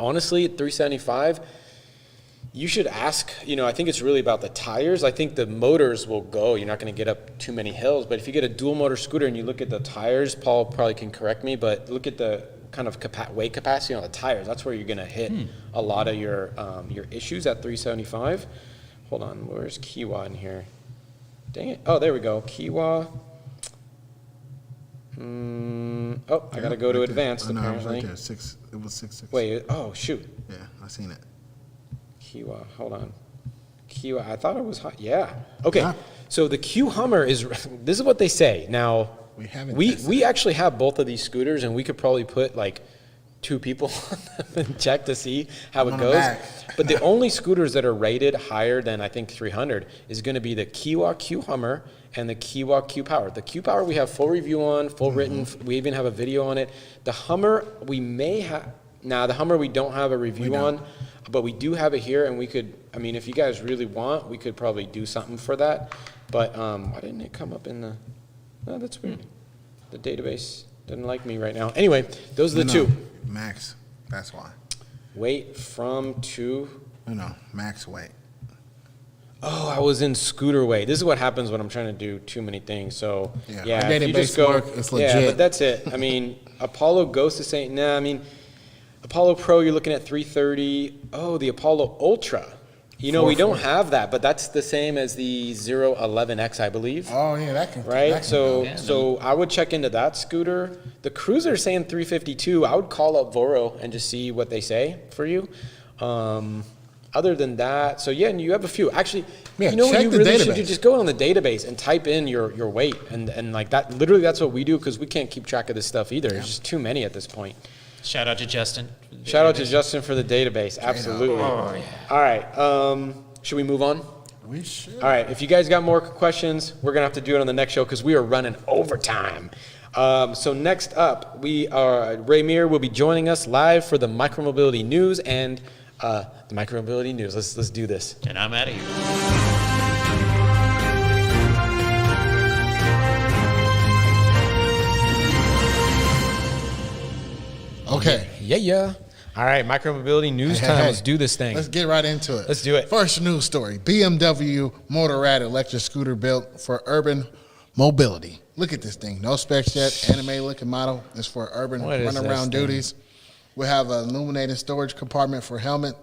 honestly, at 375. You should ask, I think it's really about the tires. I think the motors will go. You're not going to get up too many hills. But if you get a dual motor scooter and you look at the tires, Paul probably can correct me, but look at the kind of weight capacity on the tires. That's where you're going to hit a lot of your issues at 375. Hold on, where's Kiwa in here? Dang it. Oh, there we go. Kiwa. I got to go to advanced, apparently. It was right there. It was 6.6. Wait, oh, shoot. Yeah, I seen it. Kiwa, hold on. Kiwa, I thought it was hot. Yeah. Okay. Yeah. So the Q Hummer is, this is what they say. Now, we actually have both of these scooters, and we could probably put like 2 people on them and check to see how it goes. But the only scooters that are rated higher than I think 300 is going to be the Kiwa Q Hummer and the Kiwa Q Power. The Q Power we have full review on, full written. We even have a video on it. The Hummer we may have. Now the Hummer we don't have a review on. But we do have it here, and we could, if you guys really want, we could probably do something for that. But why didn't it come up in the, oh, that's weird. The database doesn't like me right now. Anyway, those are the 2. Max, that's why. Weight from to? No, max weight. Oh, I was in scooter weight. This is what happens when I'm trying to do too many things. So, yeah if you just go, it's legit. Yeah, but that's it. Apollo Ghost is saying, Apollo Pro, you're looking at 330. Oh, the Apollo Ultra. We don't have that, but that's the same as the 011X, I believe. Oh, yeah, that can. Right? That can so I would check into that scooter. The Cruiser is saying 352. I would call up Voro and just see what they say for you. Other than that, so yeah, and you have a few. Actually, what you really should do? Just go on the database and type in your weight. And like that, literally that's what we do because we can't keep track of this stuff either. There's just too many at this point. Shout out to Justin. Shout out to Justin for the database. Absolutely. Oh, yeah. All right. Should we move on? We should. All right. If you guys got more questions, we're going to have to do it on the next show because we are running overtime. So next up, Ramier will be joining us live for the Micromobility News and the Micromobility News. Let's do this. And I'm out of here. Okay. Yeah. All right, Micromobility News time. Let's do this thing. Let's get right into it. Let's do it. First news story. BMW Motorrad electric scooter built for urban mobility. Look at this thing. No specs yet. Anime looking model. It's for urban run-around duties. We have an illuminated storage compartment for helmet.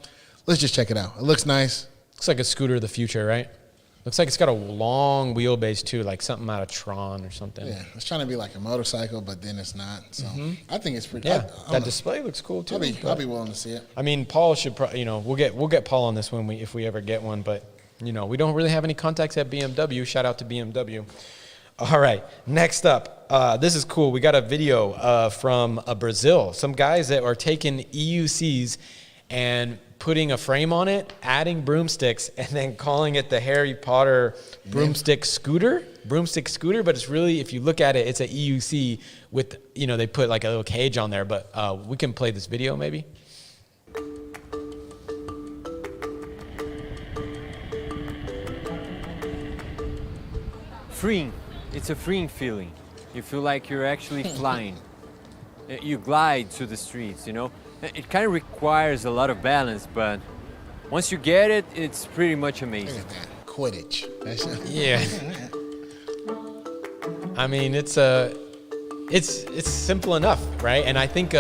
Let's just check it out. It looks nice. Looks like a scooter of the future, right? Looks like it's got a long wheelbase too, like something out of Tron or something. Yeah, it's trying to be like a motorcycle, but then it's not. So I think it's pretty. Yeah, that display looks cool too. I'll be willing to see it. Paul should probably, we'll get Paul on this one if we ever get one. But we don't really have any contacts at BMW. Shout out to BMW. All right, next up, this is cool. We got a video from Brazil. Some guys that are taking EUCs and putting a frame on it, adding broomsticks, and then calling it the Harry Potter broomstick scooter, but it's really, if you look at it, it's a EUC with, they put like a little cage on there, but we can play this video maybe. Freeing. It's a freeing feeling. You feel like you're actually flying. You glide to the streets, It kind of requires a lot of balance, but once you get it, it's pretty much amazing. Look at that. Quidditch. Yeah. it's simple enough, right? And I think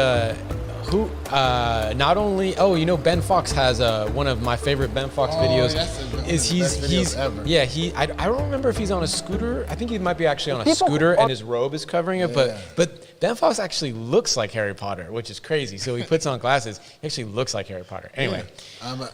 Who? Not only. Oh, you know, Ben Fox has one of my favorite Ben Fox videos. Is he's ever. yeah, I don't remember if he's on a scooter. I think he might be actually on a scooter and his robe is covering it. Yeah. But Ben Fox actually looks like Harry Potter, which is crazy. So he puts on glasses. He actually looks like Harry Potter. Anyway,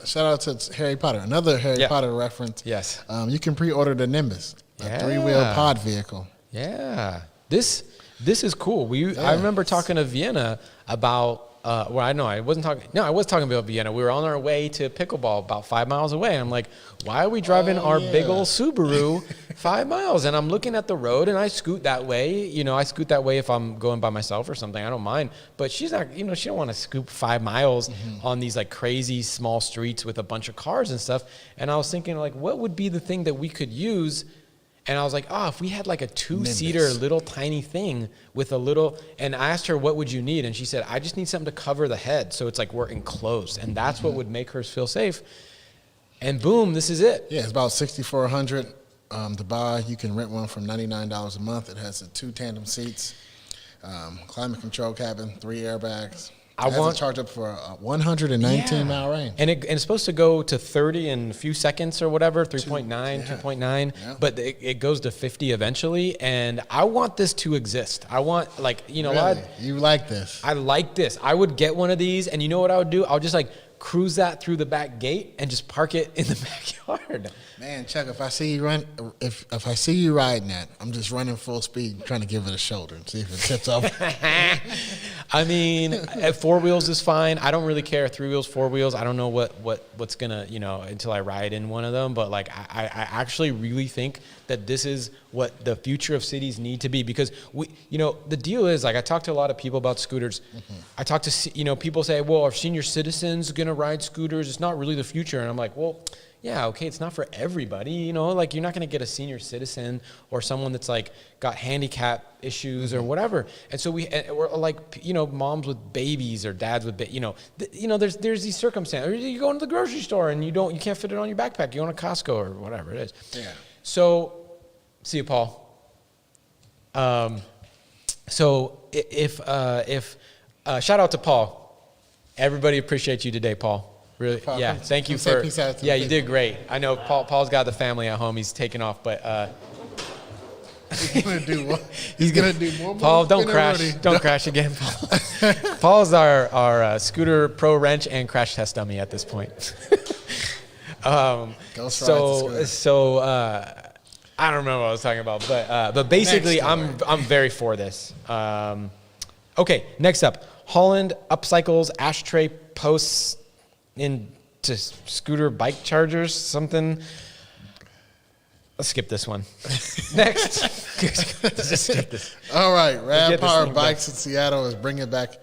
shout out to Harry Potter. Another Harry Potter reference. Yes. You can pre-order the Nimbus, a 3-wheel pod vehicle. Yeah. This is cool. I remember talking to Vienna about. Well, I wasn't talking. No, I was talking about Vienna. We were on our way to pickleball, about 5 miles away. I'm like, why are we driving our big old Subaru 5 miles? And I'm looking at the road, and I scoot that way. You know, I scoot that way if I'm going by myself or something. I don't mind. But she's not. You know, she don't want to scoop 5 miles on these like crazy small streets with a bunch of cars and stuff. And I was thinking, like, what would be the thing that we could use? And I was like, if we had like a 2-seater little tiny thing with a little, and I asked her, what would you need? And she said, I just need something to cover the head. So it's like we're enclosed. And that's what would make hers feel safe. And boom, this is it. Yeah, it's about $6,400 to buy. You can rent one for $99 a month. It has 2 tandem seats, climate control cabin, 3 airbags. I want to charge up for a 119-mile range. And it's supposed to go to 30 in a few seconds or whatever, 3.9, 2.9. Yeah. But it goes to 50 eventually. And I want this to exist. I want, like, you know what? You like this. I like this. I would get one of these. And you know what I would do? I would just, like, cruise that through the back gate and just park it in the backyard. Man, Chuck, if I see you riding that, I'm just running full speed trying to give it a shoulder and see if it tips over. I mean, 4 wheels is fine. I don't really care. 3 wheels, 4 wheels. I don't know what's gonna, you know, until I ride in one of them. But like, I actually really think that this is what the future of cities need to be, because you know, the deal is, like, I talk to a lot of people about scooters. I talk to, you know, people say, well, are senior citizens gonna ride scooters? It's not really the future. And I'm like, well, yeah, okay, it's not for everybody, you know, like, you're not going to get a senior citizen or someone that's like got handicap issues or whatever. And so we're like, you know, moms with babies or dads with, you know, there's these circumstances. You go into the grocery store and you can't fit it on your backpack. You go to Costco or whatever it is. Yeah. So, see you, Paul. So if shout out to Paul. Everybody appreciates you today, Paul. Really, Paul, yeah. Thank you for. Yeah, you did great. I know Paul's got the family at home. He's taking off, but he's gonna do what? He's gonna do more. Paul, don't crash. Don't crash again, Paul. Paul's our scooter pro wrench and crash test dummy at this point. I don't remember what I was talking about, but basically, I'm very for this. Okay, next up, Holland upcycles ashtray posts into scooter bike chargers, something. Let's skip this one. Next. Just skip this. All right. Rad Power Bikes in Seattle is bringing back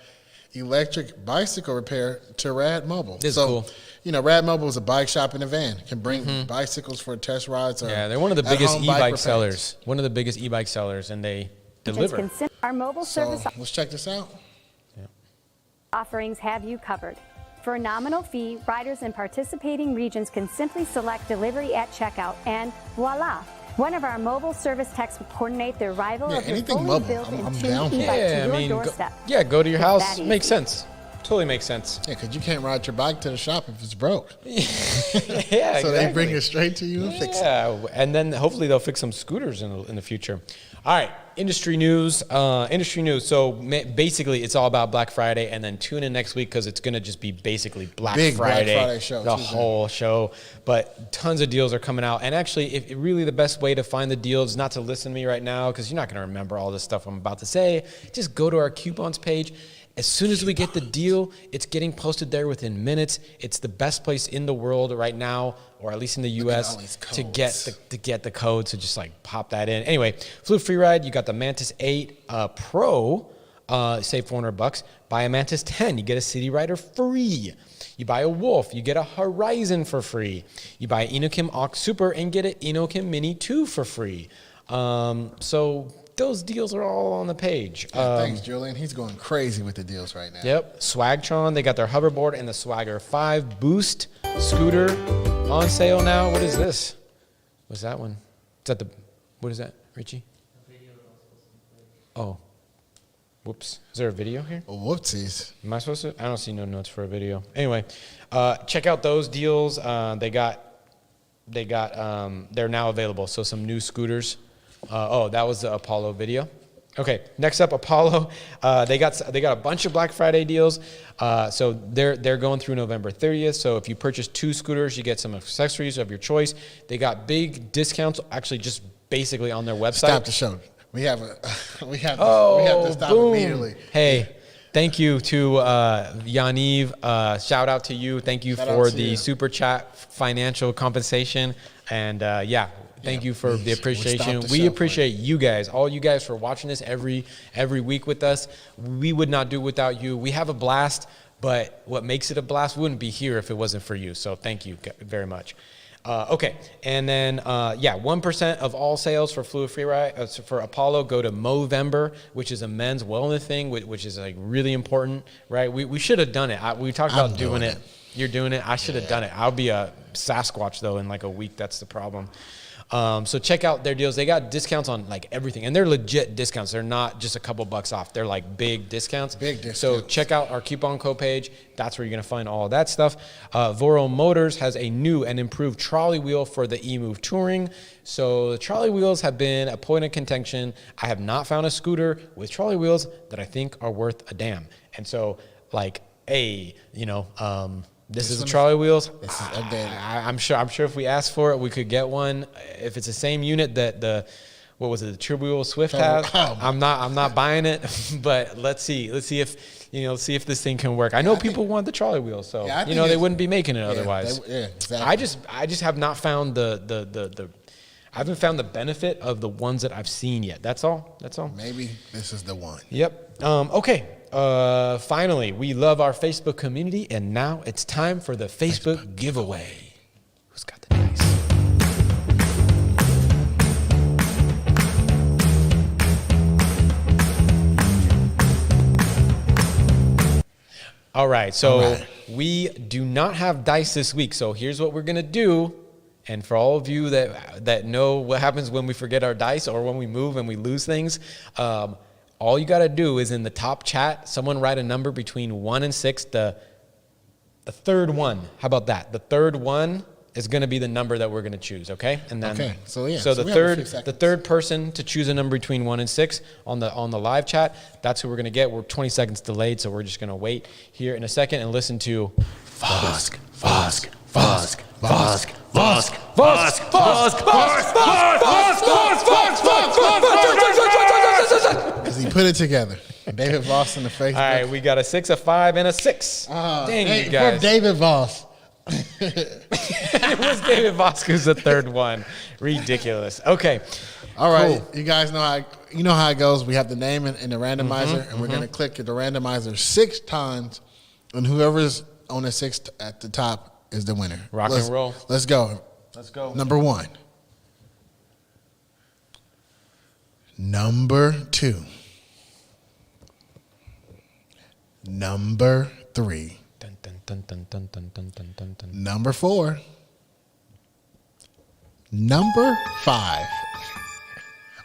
electric bicycle repair to Rad Mobile. This is cool. You know, Rad Mobile is a bike shop in a van. Can bring bicycles for test rides. Or they're one of the biggest e-bike sellers. One of the biggest e-bike sellers, and they deliver. Our mobile service. Let's check this out. Offerings have you covered. For a nominal fee, riders in participating regions can simply select delivery at checkout, and voila! One of our mobile service techs will coordinate the arrival of your fully built and tuned e-bike to your doorstep. Go to your house. Makes sense. Totally makes sense. Yeah, because you can't ride your bike to the shop if it's broke. Yeah, so they bring it straight to you and fix it. Yeah, and then hopefully they'll fix some scooters in the future. All right, industry news. So basically, it's all about Black Friday, and then tune in next week because it's going to just be basically Black Friday show, the whole show. But tons of deals are coming out, and actually, really the best way to find the deals is not to listen to me right now because you're not going to remember all this stuff I'm about to say. Just go to our coupons page. As soon as we get the deal, it's getting posted there within minutes. It's the best place in the world right now, or at least in the U.S., to get the code. So just like pop that in. Anyway, FluidFreeRide, you got the Mantis 8 Pro, save $400. Buy a Mantis 10, you get a City Rider free. You buy a Wolf, you get a Horizon for free. You buy an Inokim Aux Super and get an Inokim Mini 2 for free. So those deals are all on the page. Thanks, Julian. He's going crazy with the deals right now. Yep. Swagtron, they got their hoverboard and the Swagger 5 Boost scooter on sale now. What is this? What's that one? What is that, Richie? Oh. Whoops. Is there a video here? Whoopsies. Am I supposed to? I don't see no notes for a video. Anyway, check out those deals. They're now available. So some new scooters. That was the Apollo video. Okay, next up, Apollo. They got a bunch of Black Friday deals. So they're going through November 30th. So if you purchase 2 scooters, you get some accessories of your choice. They got big discounts, actually just basically on their website. Stop the show. We have to stop immediately. Hey, thank you to Yaniv. Shout out to you. Thank you for the super chat financial compensation. And thank you for the appreciation. We appreciate you guys, all you guys, for watching this every week with us. We would not do it without you. We have a blast, but what makes it a blast, we wouldn't be here if it wasn't for you. So thank you very much. Okay, and then 1% of all sales for FluidFreeRide for Apollo go to Movember, which is a men's wellness thing, which is like really important, right? We should have done it. We talked about doing it. You're doing it. I should have done it. I'll be a Sasquatch though in like a week. That's the problem. So check out their deals. They got discounts on like everything, and they're legit discounts. They're not just a couple bucks off. They're like big discounts. So check out our coupon code page. That's where you're going to find all of that stuff. Voro Motors has a new and improved trolley wheel for the EMOVE Touring. So the trolley wheels have been a point of contention. I have not found a scooter with trolley wheels that I think are worth a damn. And so like, this is the trolley wheels. This is I'm sure if we asked for it, we could get one. If it's the same unit that the Tribwheel Swift has, I'm not buying it. But let's see if this thing can work. I know people want the trolley wheel, so they wouldn't be making it otherwise. Exactly. I just have not found I haven't found the benefit of the ones that I've seen yet. That's all. Maybe this is the one. Yep. Okay. Finally, we love our Facebook community, and now it's time for the Facebook giveaway. Who's got the dice? All right, so we do not have dice this week, so here's what we're going to do. And for all of you that know what happens when we forget our dice or when we move and we lose things, all you got to do is in the top chat, someone write a number between 1 and 6, the third one. How about that? The third one is going to be the number that we're going to choose, okay? And then So the third person to choose a number between 1 and 6 on the live chat, that's who we're going to get. We're 20 seconds delayed, so we're just going to wait here in a second and listen to Vosk. Because he put it together. David Voss in the Facebook. All right, we got a 6, a 5, and a 6. Dang, you guys. Poor David Voss. It was David Voss who's the third one. Ridiculous. Okay. All right. Cool. You guys know how it goes. We have the name in the randomizer, and we're going to click the randomizer 6 times, and whoever's on the 6th at the top is the winner. Rock and roll. Let's go. Number 1. Number 2. Number 3. Number 4. Number 5.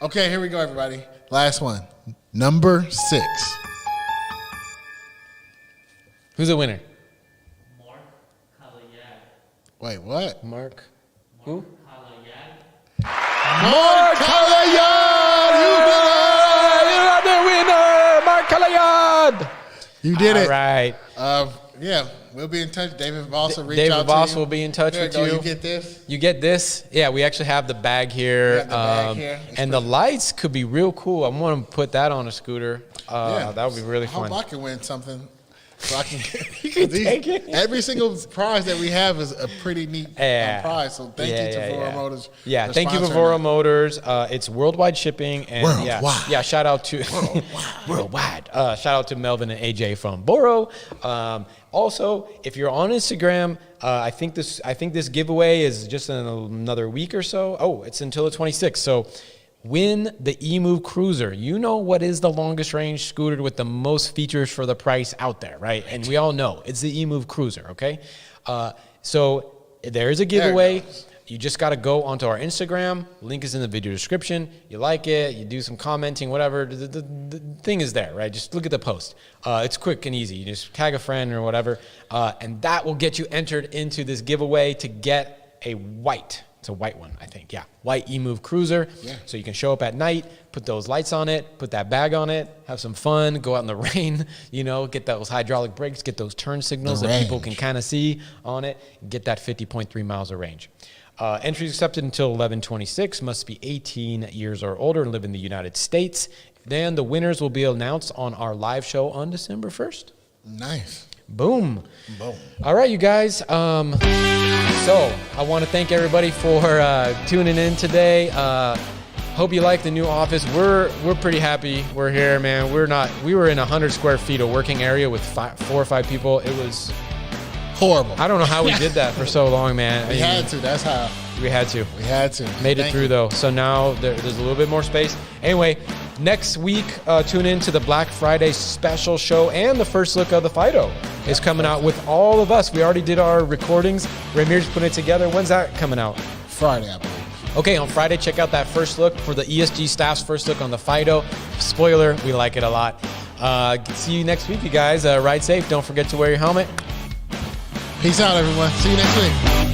Okay, here we go, everybody. Last one. Number 6. Who's the winner? Wait, what? Mark. Who? Mark Kalayad! You're the winner! Mark Kalayad! You did it. All right. Yeah, we'll be in touch. David Voss will reach David out to you. Voss will be in touch with you. You get this? You get this? Yeah, we actually have the bag here. And the lights could be real cool. I want to put that on a scooter. That would be really fun. I hope I can win something. So I can take it. Every single prize that we have is a pretty neat prize. So thank you to Voro Motors. Yeah, thank you to Voro Motors. It's worldwide shipping. And worldwide. Shout out to worldwide. Shout out to Melvin and AJ from Voro. Also, if you're on Instagram, I think this giveaway is just in another week or so. Oh, it's until the 26th. So win the EMOVE Cruiser. You know what is the longest range scooter with the most features for the price out there, right? And we all know it's the EMOVE Cruiser, okay? So there is a giveaway. You just got to go onto our Instagram. Link is in the video description. You like it, you do some commenting, whatever. The thing is there, right? Just look at the post. It's quick and easy. You just tag a friend or whatever, and that will get you entered into this giveaway to get a white. It's a white one, I think. Yeah, white EMOVE Cruiser. Yeah. So you can show up at night, put those lights on it, put that bag on it, have some fun, go out in the rain, you know, get those hydraulic brakes, get those turn signals that people can kind of see on it, get that 50.3 miles of range. Entries accepted until 11/26, must be 18 years or older and live in the United States. Then the winners will be announced on our live show on December 1st. Nice. Boom. Boom. All right, you guys. So I want to thank everybody for tuning in today. Hope you like the new office. We're pretty happy. We're here, man. We were in 100 square feet of working area with 4 or 5 people. It was horrible. I don't know how we did that for so long, man. We had to. That's how. We had to. We had to. Made it through, though. So now there's a little bit more space. Anyway, next week, tune in to the Black Friday special show, and the first look of the Fido is coming out with all of us. We already did our recordings. Ramier's putting it together. When's that coming out? Friday, I believe. Okay, on Friday, check out that first look for the ESG staff's first look on the Fido. Spoiler, we like it a lot. See you next week, you guys. Ride safe. Don't forget to wear your helmet. Peace out, everyone. See you next week.